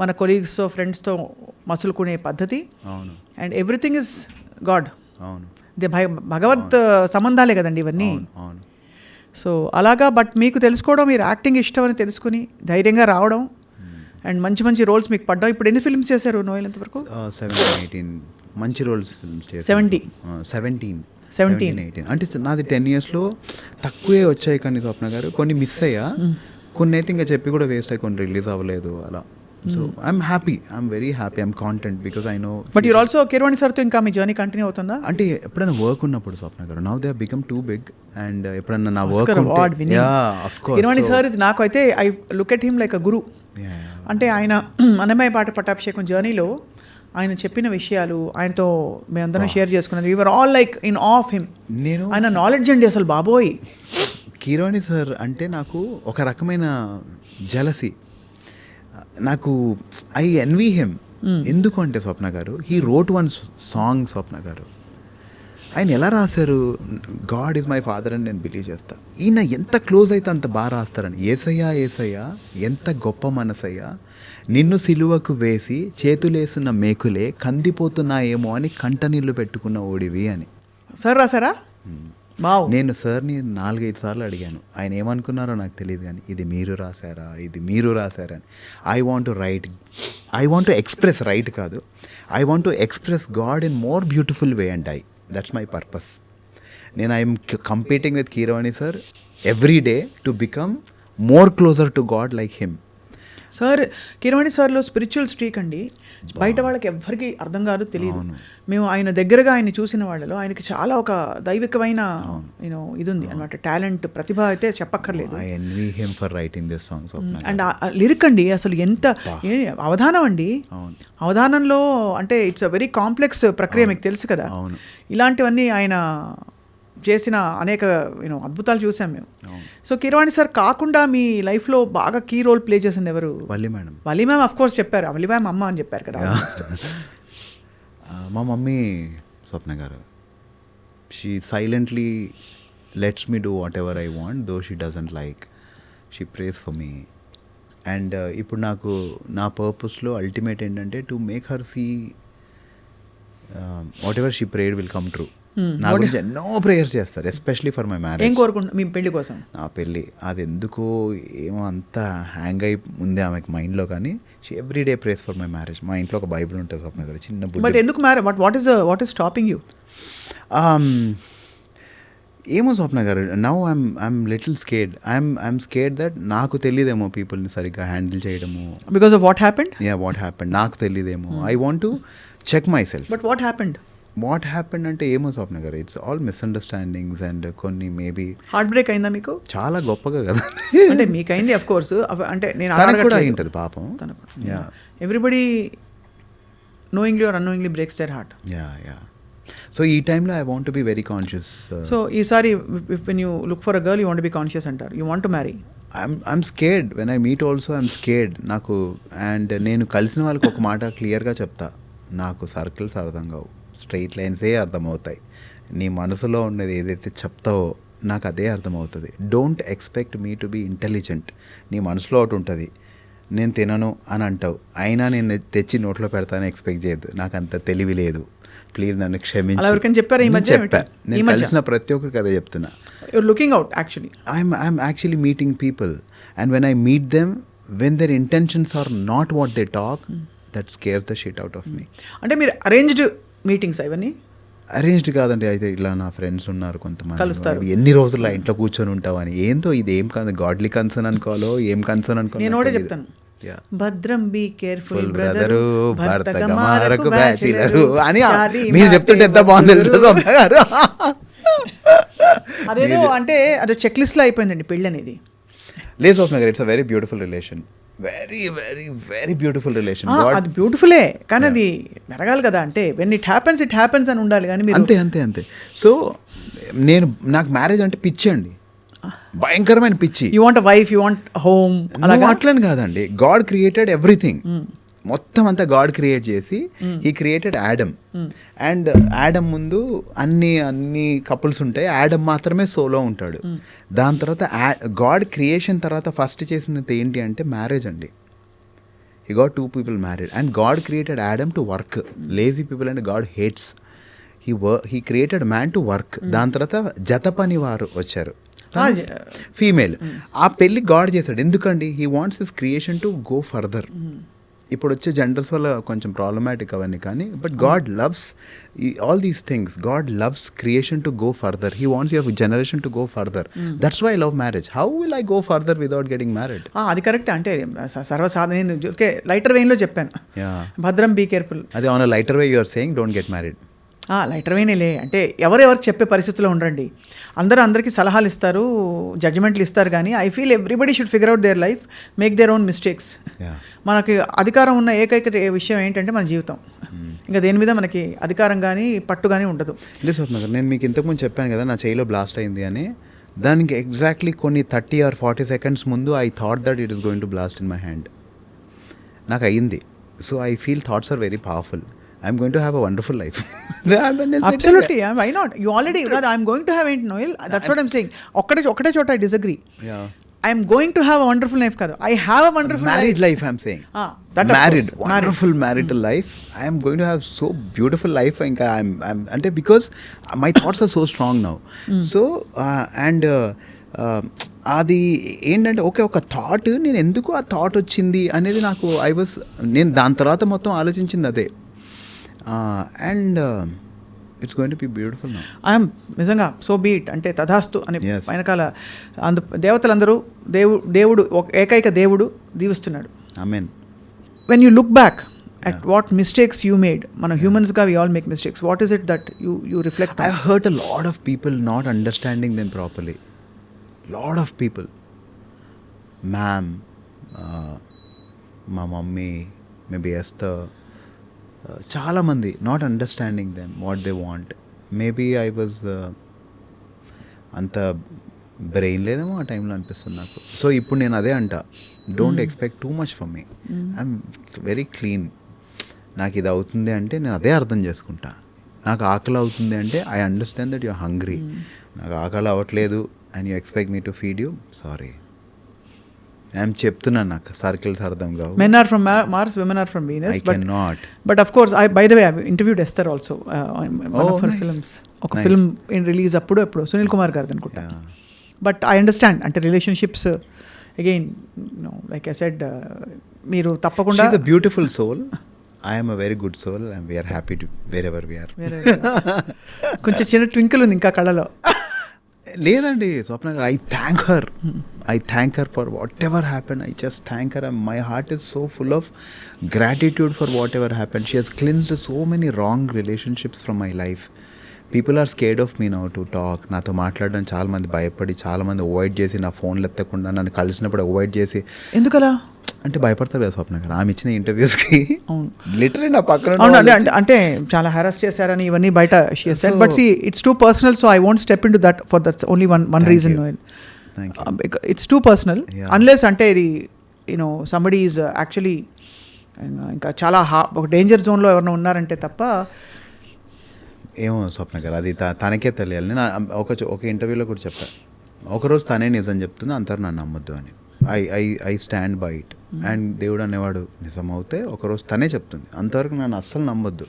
మన కొలీగ్స్తో, ఫ్రెండ్స్తో మసులుకునే పద్ధతి, అండ్ ఎవ్రీథింగ్ ఇస్ గాడ్. భగవత్ సంబంధాలే కదండి ఇవన్నీ. సో అలాగా. బట్ మీకు తెలుసుకోవడం, మీరు యాక్టింగ్ ఇష్టం అని తెలుసుకుని ధైర్యంగా రావడం, అండ్ మంచి మంచి రోల్స్ మీకు పడ్డాం. ఇప్పుడు ఎన్ని ఫిల్మ్స్ చేశారు నోయల్ ఎంతవరకు? 17-18 మంచి రోల్స్ ఫిల్మ్స్ చేశాను. 17-18 అంటే నాది 10 yearsలో తక్కువే వచ్చాయి. కానీ స్వప్న గారు కొన్ని మిస్ అయ్యా, కొన్ని అయితే ఇంకా చెప్పి కూడా వేస్ట్ అయ్యి, కొన్ని రిలీజ్ అవ్వలేదు అలా. So I'm happy, I'm very happy, I'm content because I know. But you're also Keeravani సార్తో ఇంకా మీ జర్నీ కంటిన్యూ అవుతుందా? అంటే ఎప్పుడైనా వర్క్ ఉన్నప్పుడు Swapna garu, now they have become too big, and ఎప్పుడన్నా నా వర్క్ కీరవాణి సార్ ఇస్, నాకు అయితే I look at him like a guru. అంటే ఆయన అన్నమయ్య పాట పట్టాభిషేకం జర్నీలో ఆయన చెప్పిన విషయాలు, ఆయనతో మేమందరం షేర్ చేసుకున్నది, we're all like in of him. నేను ఆయన నాలెడ్జ్ అండి అసలు బాబోయ్. కీరవాణి సార్ అంటే నాకు ఒక రకమైన జలసీ. నాకు ఐ ఎన్వీ హిమ్. ఎందుకు అంటే స్వప్న garu, he wrote one song. స్వప్న గారు ఆయన ఎలా రాశారు, గాడ్ ఈజ్ మై ఫాదర్ అని నేను బిలీవ్ చేస్తా. ఈయన ఎంత క్లోజ్ అయితే అంత బాగా రాస్తారని. ఏసయ్యా ఏసయ్యా ఎంత గొప్ప మనసయ్యా, నిన్ను సిలువకు వేసి చేతులేసిన మేకులే కందిపోతున్నాయేమో అని కంటనీళ్ళు పెట్టుకున్న ఓడివి అని. సార్ రాసారా? నేను సార్ని 4-5 సార్లు అడిగాను. ఆయన ఏమనుకున్నారో నాకు తెలియదు, కానీ ఇది మీరు రాశారా, ఇది మీరు రాశారా అని. I want to write, I want to express, write కాదు, I want to express God in more beautiful way and that's my purpose. నేను I'm competing with Keeravani sir every day to become more closer to God like him. Sir Keeravani సార్లో spiritual streak అండి, బయట వాళ్ళకి ఎవ్వరికి అర్థం కాదు, తెలియదు. మేము ఆయన దగ్గరగా ఆయన చూసిన వాళ్ళలో ఆయనకి చాలా ఒక దైవికమైన ఇది ఉంది అనమాట, టాలెంట్, ప్రతిభ అయితే చెప్పక్కర్లేదు. I envy him for writing this song. And lyric అండి అసలు ఎంత అవధానం అండి, అవధానంలో అంటే ఇట్స్ అ వెరీ కాంప్లెక్స్ ప్రక్రియ, మీకు తెలుసు కదా. ఇలాంటివన్నీ ఆయన చేసిన అనేక అద్భుతాలు చూసాం మేము. సో కీరవాణి సార్ కాకుండా మీ లైఫ్లో బాగా కీ రోల్ ప్లే చేసింది ఎవరు? Valli madam. Valli ma'am of course చెప్పారు, వల్లి మ్యామ్ అమ్మ అని చెప్పారు కదా. మా mummy Swapna garu, she silently lets me do whatever I want tho she doesn't like, she prays for me. And ఇప్పుడు నాకు నా పర్పస్లో అల్టిమేట్ ఏంటంటే to make her see whatever she prayed will come true. నా గురించి ఎన్నో prayers చేస్తారు, especially for my marriage. ఏం కోరుకుంటున్నా మీ పెళ్లి కోసం? నా పెళ్ళి అది ఎందుకో ఏమో అంత హ్యాంగ్ అయి ఉంది ఆమెకి మైండ్లో, కానీ she every day prays for my marriage. మా ఇంట్లో ఒక బైబిల్ ఉంటుంది స్వప్న గారు, చిన్న బుక్. బట్ ఎందుకు marriage? What is stopping you? ఏమో Swapna garu, now I'm little scared. I'm scared that నాకు తెలియదేమో పీపుల్ని సరిగ్గా హ్యాండిల్ చేయడము. Because of what happened? What happened నాకు తెలియదేమో. I want to check myself. But what happened అంటే ఏమో Swapna garu, it's all misunderstandings and కొన్ని మేబీ. హార్ట్ బ్రేక్ అయిందా మీకు? చాలా గొప్పగా కదా అంటే మీకైంది అఫ్ కోర్స్, అంటే నేను కూడా అయి ఉంటుంది పాపం. Everybody knowingly or unknowingly breaks their heart. So ఈ టైంలో I want be very conscious. So ఈసారి when you look for a girl you want be conscious అంటారు, you want to marry. I'm scared when I meet also, I'm scared. నాకు and నేను కలిసిన వాళ్ళకి ఒక మాట క్లియర్గా చెప్తా, నాకు సర్కిల్స్ అర్థం కావు, స్ట్రైట్ లైన్సే అర్థమవుతాయి. నీ మనసులో ఉన్నది ఏదైతే చెప్తావో నాకు అదే అర్థమవుతుంది. Don't expect me to be intelligent. నీ మనసులో ఒకటి ఉంటుంది, నేను తినను అని అంటావు, అయినా నేను తెచ్చి నోట్లో పెడతాను ఎక్స్పెక్ట్ చేయొద్దు. నాకు అంత తెలివి లేదు, ప్లీజ్ నన్ను క్షమించు. చెప్పారు నేను కలిసిన ప్రతి ఒక్కరికి అదే చెప్తున్నా. Looking out actually. I'm actually meeting people and when I meet them when their intentions are not what they talk, that scares the shit out of me. అంటే మీరు అరేంజ్డ్ మీటింగ్స్ ఇవన్నీ? అరేంజ్డ్ కాదండి, అయితే ఇలా నా ఫ్రెండ్స్ ఉన్నారు కొంతమంది, ఎన్ని రోజులు ఇంట్లో కూర్చొని ఉంటావని. ఏంతో ఇది ఏం కాదు, గాడ్లీ కన్సర్న్ అనుకోవాలో ఏం కన్సర్న్ అనుకోవాలి. నేను కూడా చెప్తాను, భద్రం బీ కేర్ఫుల్ బ్రదరు భర్తకు బ్యాచిలరు అని మీరు చెప్తుంటే ఎంత బాగుంది గారు. అదేదో అంటే అదో చెక్ లిస్ట్ లో అయిపోయిందండి పెళ్ళి అనేది. లేదు Swapna garu, it's a very beautiful relation, very very very beautiful relation. అది బ్యూటిఫుల్లే, కానీ అది మెరగాలి కదా. అంటే వెన్ ఇట్ హ్యాపెన్స్ అని ఉండాలి, కానీ అంతే. సో నాకు మ్యారేజ్ అంటే పిచ్చి అండి, భయంకరమైన పిచ్చి. You want wife, you want home, అట్లని కాదండి. గాడ్ క్రియేటెడ్ ఎవ్రీథింగ్, మొత్తం అంతా గాడ్ క్రియేట్ చేసి he created Adam. And Adam ముందు అన్ని కపుల్స్ ఉంటాయి, యాడమ్ మాత్రమే సోలో ఉంటాడు. దాని తర్వాత గాడ్ క్రియేషన్ తర్వాత ఫస్ట్ చేసినది ఏంటి అంటే మ్యారేజ్ అండి. He got 2 people married and God created Adam to work. Lazy people and God hates. He created man to work. దాని తర్వాత జత పని వారు వచ్చారు, ఫీమేల్. ఆ పెళ్ళి గాడ్ చేశాడు. ఎందుకండి? He wants his creation to go further. ఇప్పుడు వచ్చే జెండర్స్ వల్ల కొంచెం ప్రాబ్లమాటిక్ అవన్నీ, కానీ but God loves all these things. God loves creation to go further. He wants your generation to go further. That's why I love marriage. How will I go further without getting married? అది correct. అంటే సర్వసాధారణ, నేను lighter వేలో చెప్పాను, భద్రం be careful. అది on lighter way you are saying don't get married. Lighter వేనేలే, అంటే ఎవరెవరికి చెప్పే పరిస్థితిలో ఉండండి. అందరికీ సలహాలు ఇస్తారు, జడ్జిమెంట్లు ఇస్తారు, కానీ I feel everybody should figure out their life, make their own mistakes. మనకి అధికారం ఉన్న ఏకైక విషయం ఏంటంటే మన జీవితం. ఇంకా దేని మీద మనకి అధికారం కానీ పట్టు కానీ ఉండదు. లేదు స్వప్న గారు, నేను మీకు ఇంతకుముందు చెప్పాను కదా నా చేయిలో బ్లాస్ట్ అయింది అని. దానికి ఎగ్జాక్ట్లీ కొన్ని 30 or 40 seconds ముందు I thought that it is going to blast in my hand. నాకు అయ్యింది. So I feel thoughts are very powerful. I'm going to have a wonderful life. Absolutely, why not? You already, I'm going to have it, Noel. That's what I'm saying. Okkade chota I disagree. Yeah. I'm going to have a wonderful life kada. I have a wonderful married life I'm saying. That married, wonderful marital life. I am going to have so beautiful life. Inka I'm ante because my thoughts are so strong now. So and అది ఏంటంటే ఒక thought, నేను ఎందుకు ఆ thought వచ్చింది అనేది నాకు నేను దాని తర్వాత మొత్తం ఆలోచించింది అదే. And it's going to be beautiful now. I'm నిజంగా సో బీట్ అంటే తథాస్తు అని వెనకాల దేవతలందరూ దేవుడు ఏకైక దేవుడు దీవిస్తున్నాడు. I mean, when you look back at what mistakes you made, మనం హ్యూమన్స్గా we all make mistakes. What is it that you reflect on? I've heard a lot of people not understanding them properly. Lot of people. Ma'am, మా mummy, maybe Esther, చాలా మంది not understanding them what they want. Maybe I was అంత brain లేదేమో ఆ టైంలో అనిపిస్తుంది నాకు. So ఇప్పుడు నేను అదే అంట, don't expect too much for me. I'm very clean. నాకు ఇది అవుతుంది అంటే నేను అదే అర్థం చేసుకుంటా. నాకు ఆకలి అవుతుంది అంటే I understand that you are hungry. నాకు ఆకలి అవ్వట్లేదు and you expect me to feed you, sorry. I'm చెప్తున్నాను, నాకు సర్కిల్స్ అర్థం కావు. Men are from Mars, women are from Venus. I cannot. But of course, by the way, I interviewed Esther also. One of her films. ఒక film release అప్పుడు సునీల్ కుమార్ గారిది అనుకుంటా. But I understand, అంటే relationships again like I said, మీరు తప్పకుండా She's a beautiful soul. I am a very good soul and we are happy to wherever we are. కొంచెం చిన్న twinkle ఉంది ఇంకా కళ్ళలో. లేదండి స్వప్న గారు, I thank her for whatever happen. I just thank her. My heart is so full of gratitude for whatever happen. She has cleansed so many wrong relationships from my life. People are scared of me now to talk. నాతో మాట్లాడడానికి చాలామంది భయపడి, చాలామంది avoid చేసి, నా ఫోన్లు ఎత్తకుండా నన్ను కలిసినప్పుడు అవాయిడ్ చేసి. ఎందుకలా అంటే భయపడతారు కదా స్వప్న గారు. ఆమె ఇచ్చిన ఇంటర్వ్యూస్కి లిటరలీ నా పక్కన అంటే చాలా హెరాస్ చేశారని ఇవన్నీ బయట she said. But see it's too personal, so I won't step into that for that's only one reason. It's too personal unless అంటే ఇది యూనో సంబడీ ఈజ్ యాక్చువల్లీ ఇంకా చాలా ఒక డేంజర్ జోన్లో ఎవరైనా ఉన్నారంటే తప్ప. ఏమో స్వప్న గారు, అది తనకే తెలియాలి. నేను ఒక ఇంటర్వ్యూలో కూడా చెప్పాను, ఒకరోజు తనే నిజం చెప్తుంది, అంతరు నన్ను నమ్మొద్దు అని. I stand by it. And దేవుడు అనేవాడు నిజం అవుతే ఒకరోజు తనే చెప్తుంది, అంతవరకు నన్ను అస్సలు నమ్మొద్దు.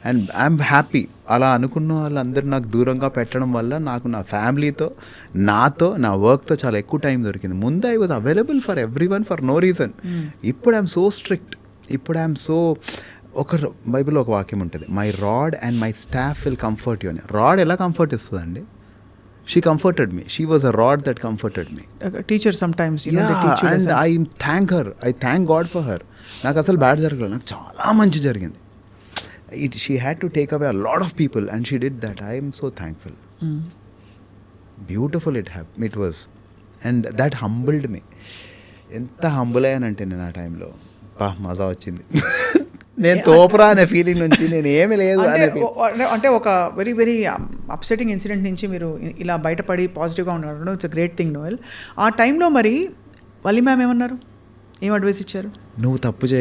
And I'm happy. అలా అనుకున్న వాళ్ళందరూ నాకు దూరంగా పెట్టడం వల్ల నాకు నా ఫ్యామిలీతో, నాతో, నా వర్క్తో చాలా ఎక్కువ టైం దొరికింది. ముందు I was available for everyone for no reason. ఇప్పుడు ఐఎమ్ సో స్ట్రిక్ట్. ఇప్పుడు ఐఎమ్ సో, ఒక బైబిల్లో ఒక వాక్యం ఉంటుంది, my rod and my staff will comfort you అని. రాడ్ ఎలా కంఫర్ట్ ఇస్తుందండి? She comforted me. She was a rod that comforted me. Teacher sometimes, you know, they teach you and lessons. I thank her. I thank God for her. నాకు అసలు bad జరగలేదు, నాకు చాలా మంచి జరిగింది. She had to take away a lot of people and she did that. I am so thankful. Beautiful it was. And that humbled me. ఎంత humble అయ్యానంటే నేను ఆ టైంలో, మజా వచ్చింది. నేను తోపరా అనే ఫీలింగ్ నుంచి నేను ఏమీ లేదు అంటే ఒక వెరీ వెరీ అప్సెటింగ్ ఇన్సిడెంట్ నుంచి మీరు ఇలా బయటపడి పాజిటివ్గా ఉన్నారు. It's a great thing Noel. ఆ టైంలో మరి వల్లి మ్యామ్ ఏమన్నారు, ఏం అడ్వైస్ ఇచ్చారు? నువ్వు తప్పు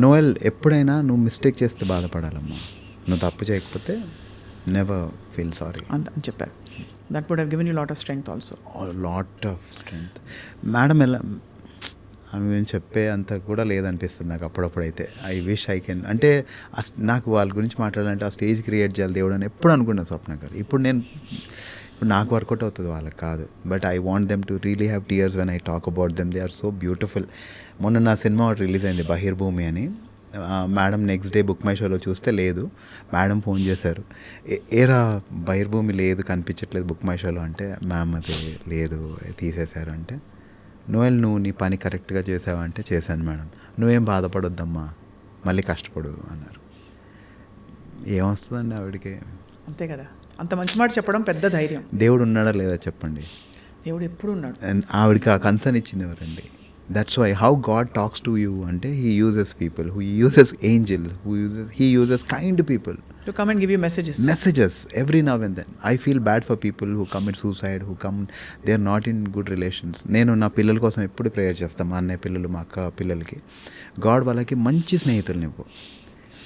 నోయల్, ఎప్పుడైనా నువ్వు మిస్టేక్ చేస్తే బాధపడాలమ్మా. నువ్వు తప్పు చేయకపోతే నెవర్ ఫీల్ సారీ అని చెప్పారు. That would have given you lot of strength also. Lot of strength. Madam ఎలా ఆమె మేము చెప్పే అంత కూడా లేదనిపిస్తుంది నాకు అప్పుడప్పుడైతే. ఐ విష్ ఐ కెన్, అంటే నాకు వాళ్ళ గురించి మాట్లాడాలంటే ఆ స్టేజ్ క్రియేట్ చేయాలి దేవుడు అని ఎప్పుడు అనుకున్నాను స్వప్న గారు. ఇప్పుడు నాకు వర్కౌట్ అవుతుంది, వాళ్ళకి కాదు. But I want them to really have tears when I talk about them. They are so beautiful. మొన్న నా సినిమా ఒకటి రిలీజ్ అయింది, బహిర్భూమి అని. Madam next day book my షోలో చూస్తే లేదు. మేడం ఫోన్ చేశారు, ఏరా బహిర్భూమి లేదు, కనిపించట్లేదు బుక్ మై షోలో అంటే, మ్యామ్ అది లేదు, తీసేశారు అంటే. నోయల్ నువ్వు నీ పని కరెక్ట్గా చేసావంటే చేశాను మేడం, నువ్వేం బాధపడొద్దమ్మా, మళ్ళీ కష్టపడు అన్నారు. ఏమొస్తుందండి ఆవిడకి? అంతే కదా, అంత మంచి మాట చెప్పడం పెద్ద ధైర్యం. దేవుడు ఉన్నాడా లేదా చెప్పండి? దేవుడు ఎప్పుడు ఉన్నాడు. ఆవిడకి ఆ కన్సర్న్ ఇచ్చింది ఎవరండి? That's why how God talks to you అంటే he uses people, who uses angels, he uses kind people to come and give you messages every now and then. I feel bad for people who commit suicide, who come, they are not in good relations. నేను నా పిల్లల కోసం ఎప్పుడు prayer చేస్తాను, మా అన్నయ్య పిల్లలు, మా అక్క పిల్లలకి. గాడ్ వాళ్ళకి మంచి స్నేహితులు ఇవ్వు.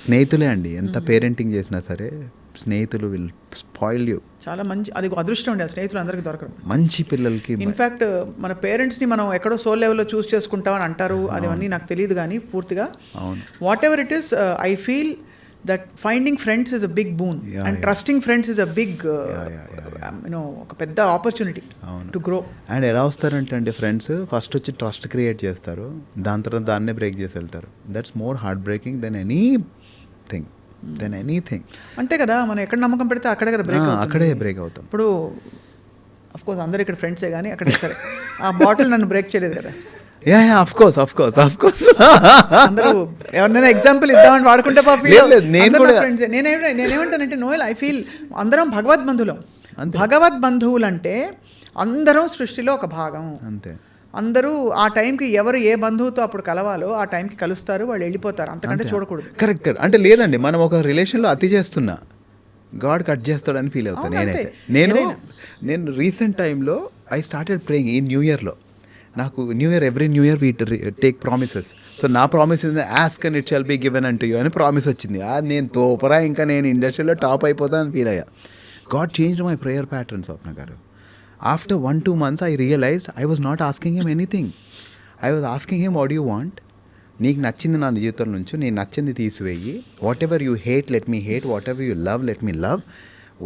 స్నేహితులే అండి, ఎంత పేరెంటింగ్ చేసినా సరే స్నేహితులు విల్ స్పాయిల్ యూ. చాలా మంచి, అది అదృష్టం అండి ఆ స్నేహితులు అందరికీ దొరకడం. మంచి పిల్లలకి ఇన్ఫ్యాక్ట్ మన పేరెంట్స్ని మనం ఎక్కడో సోల్ లెవెల్లో చూస్ చేసుకుంటామని అంటారు, అదవన్నీ నాకు తెలియదు కానీ పూర్తిగా. అవును, what ever it is, I feel that finding friends is a big boon, and trusting friends is a big ఒక పెద్ద ఆపర్చునిటీ టు గ్రో. అండ్ ఎలా వస్తారంటే అండి ఫ్రెండ్స్, ఫస్ట్ వచ్చి ట్రస్ట్ క్రియేట్ చేస్తారు, దాని తర్వాత దాన్నే బ్రేక్ చేసి వెళ్తారు. That's more heart breaking than anything. అంతే కదా, మనం ఎక్కడ నమ్మకం పెడితే అక్కడే బ్రేక్ అవుతాం. ఇప్పుడు అఫ్ కోర్స్ అందరు ఇక్కడ ఫ్రెండ్సే కానీ అక్కడే సరే ఆ బాటిల్ నన్ను బ్రేక్ చేయలేదు కదా. ఆఫ్ కోర్స్ అందరూ ఎవరినైనా ఎగ్జాంపుల్ ఇద్దామని వాడుకుంటే లేదు, నేను కూడా నేనేమంటానంటే నోయల్ ఐ ఫీల్ అందరం భగవద్బంధువులం. భగవద్బంధువులు అంటే అందరం సృష్టిలో ఒక భాగం. అంతే. అందరూ ఆ టైంకి ఎవరు ఏ బంధువుతో అప్పుడు కలవాలో ఆ టైంకి కలుస్తారు, వాళ్ళు వెళ్ళిపోతారు, అంతకంటే చూడకూడదు. కరెక్ట్. అంటే లేదండి, మనం ఒక రిలేషన్లో అతి చేస్తున్నా గాడ్ కట్ చేస్తాడని ఫీల్ అవుతాను నేనైతే. నేను రీసెంట్ టైంలో ఐ స్టార్టెడ్ ప్రేయింగ్ ఈ న్యూ ఇయర్లో. నాకు every new year we take promises. So నా promise is ask and it shall be given అంటూ యూ అని ప్రామిస్ వచ్చింది. నేను తోపరా, ఇంకా నేను ఇండస్ట్రీలో టాప్ అయిపోతానని ఫీల్ అయ్యా. God changed my prayer pattern Swapna garu. After 1-2 months I realized I was not asking him anything. I was asking him, what do you want? నీకు నచ్చింది నా జీవితం నుంచి, నేను నచ్చింది తీసివేయి. What ever you hate let me hate, what ever you love let me love,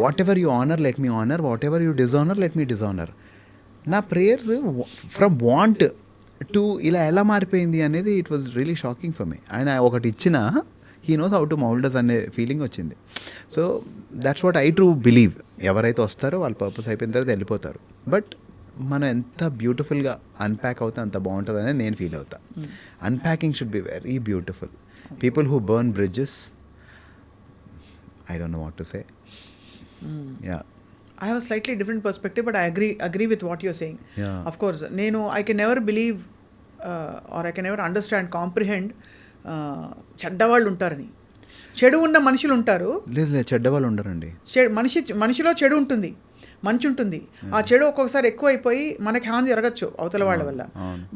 what ever you honour let me honour, what ever you dishonour let me dishonour. నా prayers from want to ఇలా ఎలా మారిపోయింది అనేది it was really shocking for me. ఆయన ఒకటి ఇచ్చిన he knows how to మౌల్డస్ అనే feeling వచ్చింది. So that's what I true believe. ఎవరైతే వస్తారో వాళ్ళ పర్పస్ అయిపోయిన తర్వాత వెళ్ళిపోతారు. బట్ మనం ఎంత బ్యూటిఫుల్గా అన్ప్యాక్ అవుతే అంత బాగుంటుంది అనేది నేను ఫీల్ అవుతా. Unpacking should be very beautiful. People who burn bridges, I don't know what to say. Yeah, I have a slightly different perspective, but I agree with what you're saying. Yeah. Of course, I can never believe or I can never understand, comprehend చెడ్డవాళ్ళు ఉంటారని. చెడు ఉన్న మనుషులు ఉంటారు. లేదు, చెడ్డవాళ్ళు ఉండరండి. మనిషిలో చెడు ఉంటుంది, మంచి ఉంటుంది. ఆ చెడు ఒక్కొక్కసారి ఎక్కువ అయిపోయి మనకి హాని జరగచ్చు అవతల వాళ్ళ వల్ల.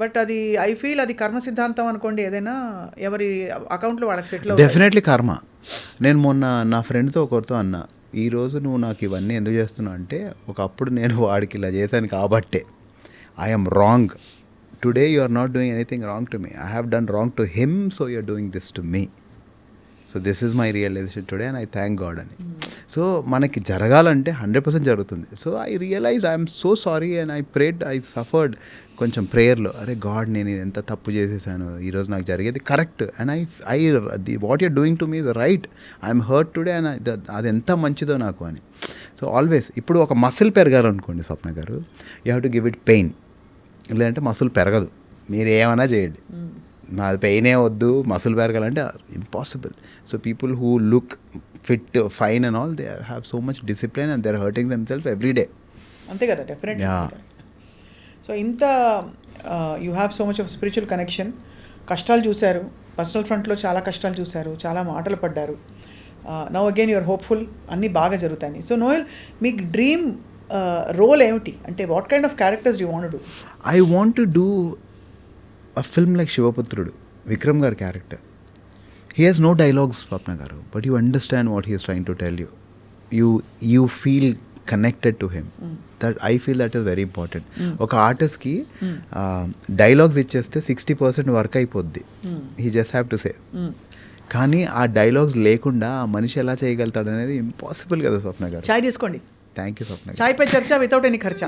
బట్ అది ఐ ఫీల్ అది కర్మ సిద్ధాంతం అనుకోండి. ఏదైనా ఎవరి అకౌంట్లో వాళ్ళకి సెటిల్ అవుతుంది. డెఫినెట్లీ కర్మ. నేను మొన్న నా ఫ్రెండ్తో ఒకరితో అన్నా, ఈరోజు నువ్వు నాకు ఇవన్నీ ఎందుకు చేస్తున్నావు అంటే, ఒకప్పుడు నేను వాడికి ఇలా చేశాను కాబట్టే. I'm wrong. Today you are not doing anything wrong to me. I have done wrong to him, so you are doing this to me. So this is my realization today and I thank God అని. So మనకి జరగాలంటే 100% జరుగుతుంది. So I realize I'm so sorry and I prayed, I suffered కొంచెం ప్రేయర్లో. అరే God, నేను ఎంత తప్పు చేసేసాను, ఈరోజు నాకు జరిగేది correct and I what you're doing to me is right. I'm hurt today and అది ఎంత మంచిదో నాకు అని. సో ఆల్వేస్ ఇప్పుడు ఒక మసిల్ పెరగాలనుకోండి స్వప్న గారు, you have to give it pain. లేదంటే మసిల్ పెరగదు. మీరు ఏమైనా చేయండి, మాది పెయినే వద్దు, మసిల్ పెరగాలంటే impossible. So people who look fit, fine and all, they have so much discipline and they are hurting themself every day. అంతే కదా, డెఫినెట్లీ. సో ఇంత you have so much of spiritual connection. కష్టాలు చూశారు, personal ఫ్రంట్లో చాలా కష్టాలు చూశారు, చాలా మాటలు పడ్డారు. నౌ అగైన్ యూఆర్ హోప్ఫుల్, అన్నీ బాగా జరుగుతాయి. సో నోయల్, మీకు డ్రీమ్ రోల్ ఏమిటి అంటే, what kind of characters you want to do? I want to do a film like Shivaputhrudu, Vikram gar character. He has no dialogues, Swapna garu, but you understand what he is trying to tell you. You feel connected to him. That I feel that is very important. Oka artist ki dialogues icheste 60% work అయిపోద్ది. He just have to say. కానీ ఆ dialogues లేకుండా ఆ మనిషి ఎలా చేయగలుగుతాడు అనేది impossible కదా స్వప్న గారు. చాయ్ తీసుకోండి. థ్యాంక్ యూ స్వప్న. చాయ్ పై చర్చ వితౌట్ ఎనీ ఖర్చా.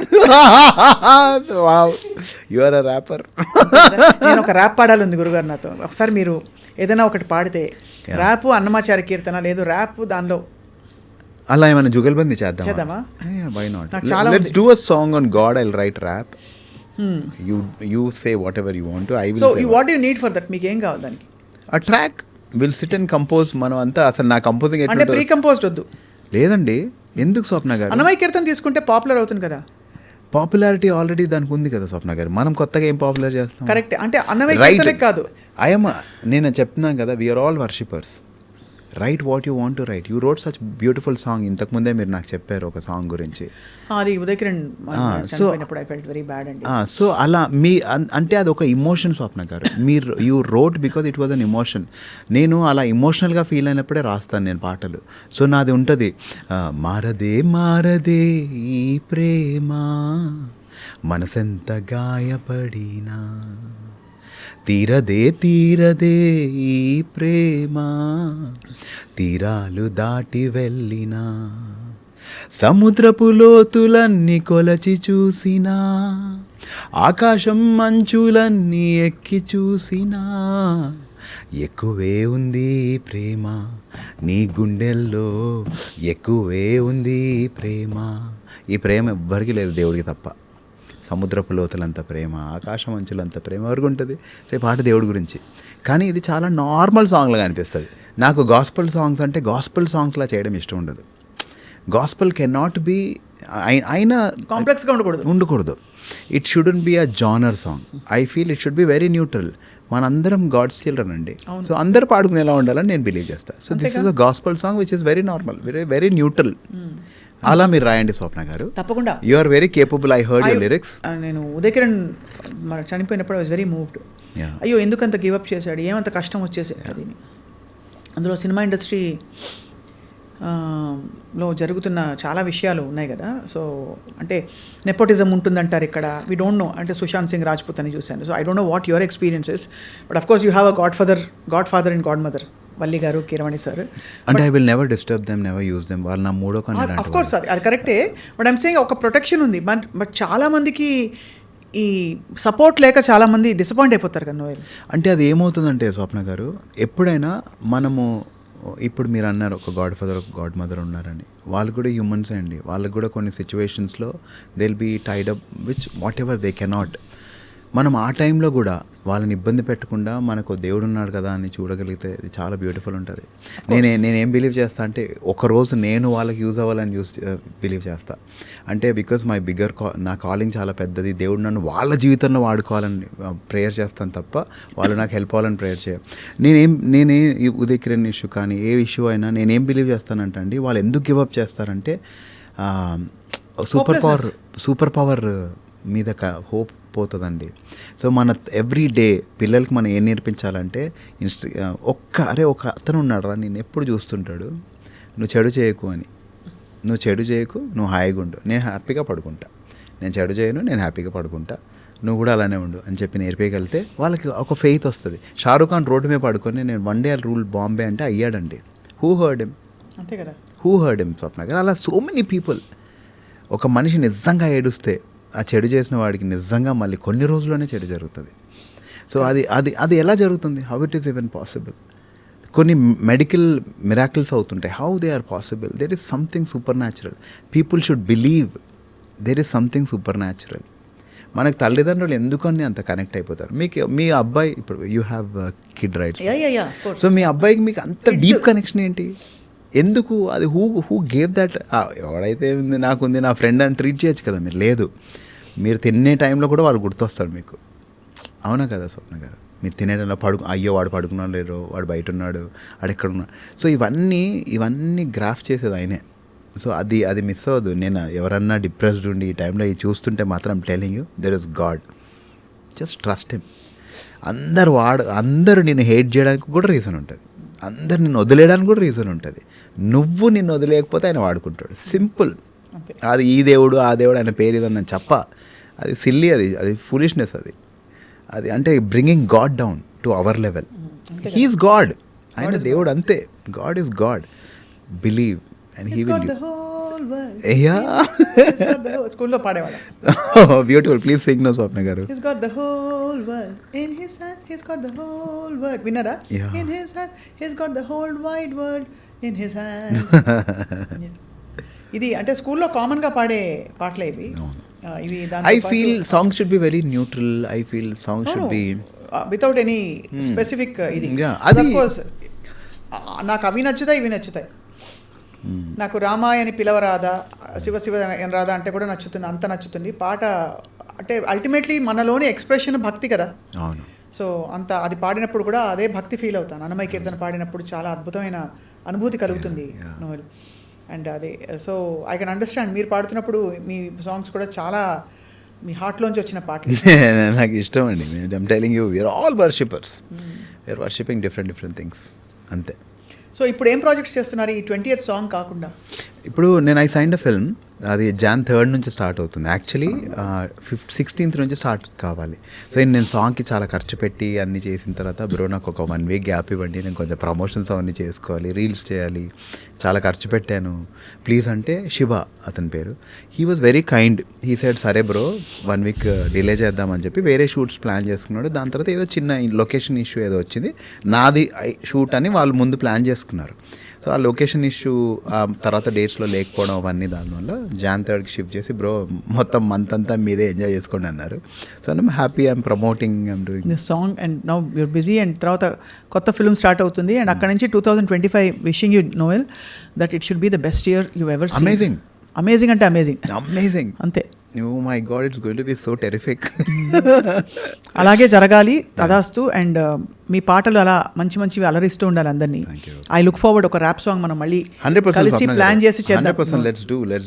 Wow, you are a rapper. నేను ఒక ర్యాప్ పాడాలి ఉంది గురుగారు నాతో. ఒకసారి మీరు ఏదైనా ఒకటి పాడితే, ర్యాప్ అన్నమాచార్య కీర్తన, లేదు ర్యాప్ దానిలో అలా ఏమైనా జుగల్బందీ చేద్దామా? Why not? Let's do a song on God. I will write rap. You say whatever you want to. I will say what you need for that. మీకు ఏం కావాలి దానికి? A track. Will sit and compose. మనం అంతా అసలు నా composing అంటే pre composed వద్దు. లేదండి, ఎందుకు స్వప్న గారు? అన్నమయ్య కీర్తన తీసుకుంటే పాపులర్ అవుతుంది కదా. పాపులారిటీ ఆల్రెడీ దానికి ఉంది కదా స్వప్న గారు. మనం కొత్తగా ఏం పాపులర్ చేస్తాం? కరెక్ట్. అంటే అన్నమయ్య కీర్తనే కాదు, నేను చెప్తున్నాను కదా, we are all worshippers. Write what you want to write. You wrote such beautiful song. ఇంతకుముందే మీరు నాకు చెప్పారు ఒక సాంగ్ గురించి. అది ఉదయ్ కిరణ్ చనిపోయినప్పుడు ఐ ఫెల్ట్ వెరీ బ్యాడ్ అండి. సో అలా మీ అంటే అది ఒక ఇమోషన్ స్వప్న గారు. మీరు you wrote because it was an emotion. నేను అలా ఇమోషనల్గా ఫీల్ అయినప్పుడే రాస్తాను నేను పాటలు. సో నాది ఉంటుంది, మారదే మారదే ఈ ప్రేమ, మనసెంత గాయపడినా, తీరదే తీరదే ఈ ప్రేమ, తీరాలు దాటి వెళ్ళినా, సముద్రపు లోతులన్నీ కొలచి చూసినా, ఆకాశం మంచులన్నీ ఎక్కి చూసినా, ఎక్కువే ఉంది ప్రేమ నీ గుండెల్లో, ఎక్కువే ఉంది ప్రేమ. ఈ ప్రేమ ఎవ్వరికీ లేదు దేవుడికి తప్ప. సముద్రపు లోతులంత ప్రేమ, ఆకాశం అంచులంత ప్రేమ ఎవరికి ఉంటుంది? సో ఈ పాట దేవుడి గురించి. కానీ ఇది చాలా నార్మల్ సాంగ్ లాగా అనిపిస్తుంది నాకు. గాస్పల్ సాంగ్స్ అంటే గాస్పల్ సాంగ్స్లా చేయడం ఇష్టం ఉండదు. గాస్పల్ కెన్ నాట్ బీ అయినా కాంప్లెక్స్గా ఉండకూడదు. It shouldn't be a genre song. I feel it should be very neutral. మనందరం గాడ్స్ చిల్డ్రన్ అండి. సో అందరు పాడుకునేలా ఉండాలని నేను బిలీవ్ చేస్తాను. So this is a gospel song which is very normal, very very neutral. అలా మీరు రాయండి స్వప్న గారు. తప్పకుండా. You are very capable. I heard your lyrics. నేను ఉదయ్ కిరణ్ చనిపోయినప్పుడు ఐ వాజ్ వెరీ మూవ్డ్. అయ్యో ఎందుకంత గివప్ చేశాడు, ఏమంత కష్టం వచ్చేసేది అది. అందులో సినిమా ఇండస్ట్రీ లో జరుగుతున్న చాలా విషయాలు ఉన్నాయి కదా. సో అంటే నెపోటిజం ఉంటుందంటారు ఇక్కడ. We don't know. అంటే సుశాంత్ సింగ్ రాజ్పూత్ అని చూశాను. So I don't know what your experiences, but of course you have a God father and God mother, Valli గారు, కీరవాణి సార్. అంటే I will never disturb them, never use them. వాళ్ళు నా మూడో కన్ను. అఫ్ కోర్స్ అది కరెక్టే. బట్ ఐమ్ సేయింగ్ ఒక protection ఉంది. బట్ చాలా మందికి ఈ సపోర్ట్ లేక చాలామంది డిసప్పాయింట్ అయిపోతారు కదా నోయల్. అంటే అది ఏమవుతుందంటే స్వప్న గారు, ఎప్పుడైనా మనము ఇప్పుడు మీరు అన్నారు ఒక గాడ్ ఫాదర్ ఒక గాడ్ మదర్ ఉన్నారని, వాళ్ళు కూడా హ్యూమన్సే అండి. వాళ్ళకు కూడా కొన్ని సిచ్యువేషన్స్లో they will be tied up which whatever they cannot. మనం ఆ టైంలో కూడా వాళ్ళని ఇబ్బంది పెట్టకుండా మనకు దేవుడు ఉన్నాడు కదా అని చూడగలిగితే ఇది చాలా బ్యూటిఫుల్ ఉంటుంది. నేనేం బిలీవ్ చేస్తా అంటే ఒకరోజు నేను వాళ్ళకి యూజ్ అవ్వాలని బిలీవ్ చేస్తా. అంటే బికాజ్ మై నా కాలింగ్ చాలా పెద్దది. దేవుడు నన్ను వాళ్ళ జీవితంలో వాడుకోవాలని ప్రేయర్ చేస్తాను తప్ప వాళ్ళు నాకు హెల్ప్ అవ్వాలని ప్రేయర్ చేయ. నేనే ఉదయ్ కిరణ్ ఇష్యూ కానీ ఏ ఇష్యూ అయినా నేనేం బిలీవ్ చేస్తానంటే అండి, వాళ్ళు ఎందుకు గివప్ చేస్తారంటే సూపర్ పవర్ మీద హోప్ పోతుందండి. సో మన ఎవ్రీ డే పిల్లలకి మనం ఏం నేర్పించాలంటే ఒక అతను ఉన్నాడు రా, నేను ఎప్పుడు చూస్తుంటాడు, నువ్వు చెడు చేయకు అని. నువ్వు చెడు చేయకు, నువ్వు హాయిగా ఉండు, నేను హ్యాపీగా పడుకుంటా. నేను చెడు చేయను, నేను హ్యాపీగా పడుకుంటా, నువ్వు కూడా అలానే ఉండు అని చెప్పి నేర్పేయగలిగితే వాళ్ళకి ఒక ఫెయిత్ వస్తుంది. షారూఖ్ ఖాన్ రోడ్డు మీద పడుకొని నేను వన్ డే రూల్ బాంబే అంటే అయ్యాడండి. Who heard him? అంతే కదా. హూ హర్డ్ హిమ్ స్వప్న గారు? అలా సో మెనీ పీపుల్. ఒక మనిషి నిజంగా ఏడుస్తే ఆ చెడు చేసిన వాడికి నిజంగా మళ్ళీ కొన్ని రోజుల్లోనే చెడు జరుగుతుంది. సో అది ఎలా జరుగుతుంది? How it is even possible? కొన్ని మెడికల్ మిరాకిల్స్ అవుతుంటాయి. How they are possible? There is something supernatural. People should believe there is something supernatural. మనకు తల్లిదండ్రులు ఎందుకని అంత కనెక్ట్ అయిపోతారు. మీ అబ్బాయి ఇప్పుడు you have kid rights. So మీ అబ్బాయికి మీకు అంత డీప్ కనెక్షన్ ఏంటి? ఎందుకు? అది హూ గేవ్ దట్? ఎవడైతే ఉంది నాకుంది నా ఫ్రెండ్ అని ట్రీట్ చేయొచ్చు కదా మీరు. లేదు, మీరు తినే టైంలో కూడా వాళ్ళు గుర్తొస్తారు మీకు. అవునా కదా స్వప్న గారు? మీరు తినే టైంలో అయ్యో వాడు పడుకున్నాడు లేదో, వాడు బయట ఉన్నాడు, వాడు ఎక్కడ ఉన్నాడు. సో ఇవన్నీ గ్రాఫ్ చేసేది ఆయనే. సో అది మిస్ అవ్వదు. నేను ఎవరన్నా డిప్రెస్డ్ ఉండి ఈ టైంలో ఇది చూస్తుంటే మాత్రం telling you there is God. Just trust him. అందరూ నేను హేట్ చేయడానికి కూడా రీజన్ ఉంటుంది. అందరు నిన్ను వదిలేయడానికి కూడా రీజన్ ఉంటుంది. నువ్వు నిన్ను వదిలేయకపోతే ఆయన వాడుకుంటాడు. సింపుల్. అది ఈ దేవుడు ఆ దేవుడు ఆయన పేరు ఇదన్నా చెప్ప, అది సిల్లీ, అది ఫూలిష్నెస్. అది అంటే bringing God down to our level. He is God. ఆయన దేవుడు అంతే. God is God. Believe and he will. స్కూల్లో పాడేవాడు. బ్యూటిఫుల్. ప్లీజ్ సింగ్ నో స్వప్న గారు. He's got the whole world in his hands. He's got the whole world. విన్నారా? In his hands. He's got the whole wide world in his hands. ఇది అంటే స్కూల్లో common గా పాడే పాటలే ఇవి. ఇవి I feel songs should be very neutral. I feel songs should be without any specific ఇది. నాకు అవి నచ్చుతాయి, ఇవి నచ్చుతాయి. నాకు రామాయణి పిలవరాదా, శివ రాదా అంటే కూడా అంత నచ్చుతుంది పాట. అంటే అల్టిమేట్లీ మనలోని ఎక్స్ప్రెషన్ భక్తి కదా. అవును. సో అంత అది పాడినప్పుడు కూడా అదే భక్తి ఫీల్ అవుతాను. అన్నమయ్య కీర్తన పాడినప్పుడు చాలా అద్భుతమైన అనుభూతి కలుగుతుంది నోవెల్. అండ్ అదే సో ఐ కెన్ అండర్స్టాండ్. మీరు పాడుతున్నప్పుడు మీ సాంగ్స్ కూడా చాలా మీ హార్ట్లోంచి వచ్చిన పాటలు. నాకు ఇష్టం అండి. I'm telling you, we are all worshippers. We are worshipping different things అంతే. సో ఇప్పుడు ఏం ప్రాజెక్ట్స్ చేస్తున్నారు ఈ 20th సాంగ్ కాకుండా? ఇప్పుడు ఐ సైన్డ్ అ ఫిల్మ్. అది Jan 3rd నుంచి స్టార్ట్ అవుతుంది. యాక్చువల్లీ 16th నుంచి స్టార్ట్ కావాలి. సో నేను సాంగ్కి చాలా ఖర్చు పెట్టి అన్నీ చేసిన తర్వాత బ్రో నాకు ఒక 1 week గ్యాప్ ఇవ్వండి, నేను కొంచెం ప్రమోషన్స్ అవన్నీ చేసుకోవాలి, రీల్స్ చేయాలి, చాలా ఖర్చు పెట్టాను ప్లీజ్ అంటే, శివ అతని పేరు, he was very kind. He said సరే బ్రో 1 week డిలే చేద్దామని చెప్పి వేరే షూట్స్ ప్లాన్ చేసుకున్నాడు. దాని తర్వాత ఏదో చిన్న లొకేషన్ ఇష్యూ ఏదో వచ్చింది, నాది షూట్ అని వాళ్ళు ముందు ప్లాన్ చేసుకున్నారు. సో ఆ లొకేషన్ ఇష్యూ తర్వాత డేట్స్లో లేకపోవడం అవన్నీ దానివల్ల Jan 3కి షిఫ్ట్ చేసి బ్రో మొత్తం మంత్ అంతా మీదే ఎంజాయ్ చేసుకోండి అన్నారు. So I'm happy, I'm promoting, I'm doing this song and now you're busy and తర్వాత కొత్త ఫిల్మ్ స్టార్ట్ అవుతుంది అండ్ అక్కడ నుంచి 2025 wishing you Noel that it should be the best year you ever seen. Amazing amazing అంటే amazing అంతే. Oh my God, it's going to be so terrific. అలాగే జరగాలి తదాస్తు. అండ్ మీ పాటలు అలా మంచివి అలరిస్తూ ఉండాలి అందరినీ. ఐ లుక్ ఫార్వర్డ్ ఒక ర్యాప్ సాంగ్ మనం మళ్ళీ 100% కలిసి ప్లాన్ చేసి చేద్దాం. 100% let's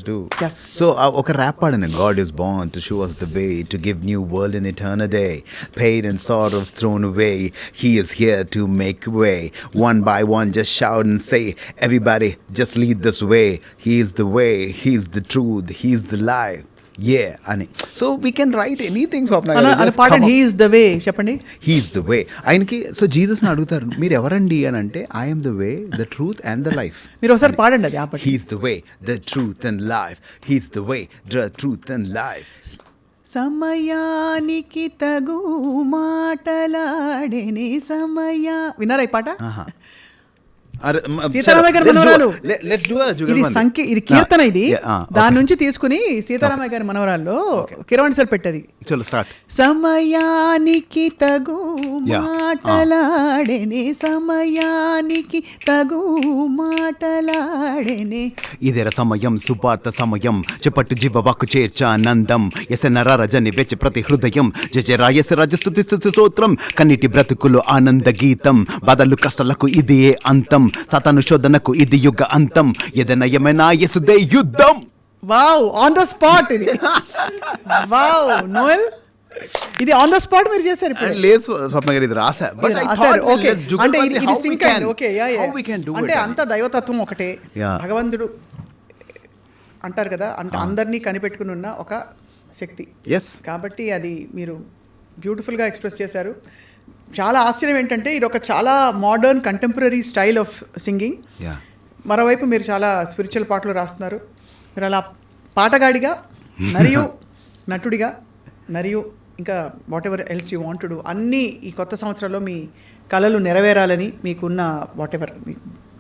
do. Yes. So ఒక rap పాడను. God is born to show us the way, to give new world in eternal day. Pain and sorrows thrown away, he is here to make way. One by one just shout and say, everybody just lead this way. He is the way, he is the truth, he is the life. Yeah, అని. So we can write anything Swapna పాడండి. He is the way చెప్పండి. He is the way. ఆయనకి so జీసస్ని అడుగుతారు మీరు ఎవరండి అని అంటే I'm the way, the truth and the life. మీరు ఒకసారి పాడండి అది. He's the way, the truth and life. He's the way, the truth and life. సమయానికి తగు మాటలాడేనే విన్నారా ఈ పాట? సీతారామయ్య గారి మనవరాలు. ఇది కీర్తన. ఇది దాని నుంచి తీసుకుని సీతారామయ్య గారి మనవరాల్లో కిరవాణి సార్ పెట్టది. సమయానికి తగు మాటలాడేనే, సమయానికి తగు మాటలాడేనే. ఇదేర సమయం సువార్త సమయం, చెప్పట్టు జీవవాకు చేర్చానందం. ఎసనర రజని వెచ్చి ప్రతి హృదయం, జయరాయస రాజస్తుతి స్తోత్రం. కన్నిటి బ్రతుకులు ఆనంద గీతం, బాధలు కష్టాలకు ఇది ఏ అంతం. సాతాను శోధనకు ఇది యుగ అంతం, ఏదైనా యేసుదే యుద్ధం. వావ్, ఆన్ ద స్పాట్ ఇది. వావ్ నోయల్, ఇది ఆన్ ద స్పాట్ మీరు చేశారు. లేదు స్వప్న గారు, ఇది రాసా. But I thought let's juggle అంటే ఇది how we can. Okay yeah yeah, how we can do it. అంటే అంత దైవతత్వం ఒకటే. భగవంతుడు అంటారు కదా, అంటే అందరినీ కనిపెట్టుకుని ఉన్న ఒక శక్తి. ఎస్. కాబట్టి అది మీరు బ్యూటిఫుల్గా ఎక్స్ప్రెస్ చేశారు. చాలా ఆశ్చర్యం ఏంటంటే ఇది ఒక చాలా modern contemporary style of singing. మరోవైపు మీరు చాలా స్పిరిచువల్ పాటలు రాస్తున్నారు. మీరు అలా పాటగాడిగా మరియు నటుడిగా మరియు ఇంకా what ever else you want to do అన్నీ ఈ కొత్త సంవత్సరంలో మీ కళలు నెరవేరాలని, మీకున్న వాట్ ఎవర్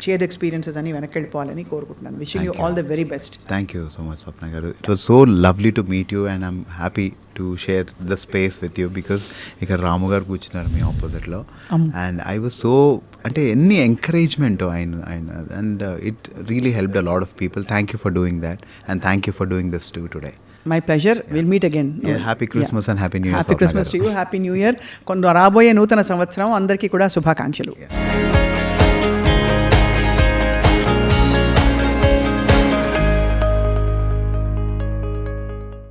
షేర్డ్ ఎక్స్పీరియన్సెస్ అని వెనక్కి వెళ్ళిపోవాలని కోరుకుంటున్నాను. Wishing you all the very best. Thank you so much Swapna garu. It was so lovely to meet you and I'm happy to share the space with you. Because ఇక్కడ రాము గారు కూర్చున్నారు మీ ఆపోజిట్లో and I was so, అంటే ఎన్ని encouragement ఆయన and it really helped a lot of people. Thank you for doing that and thank you for doing this two today. My pleasure. Will meet again. Happy Christmas and happy new year. Happy Christmas to you. Happy new year. రాబోయే నూతన సంవత్సరం అందరికీ కూడా శుభాకాంక్షలు.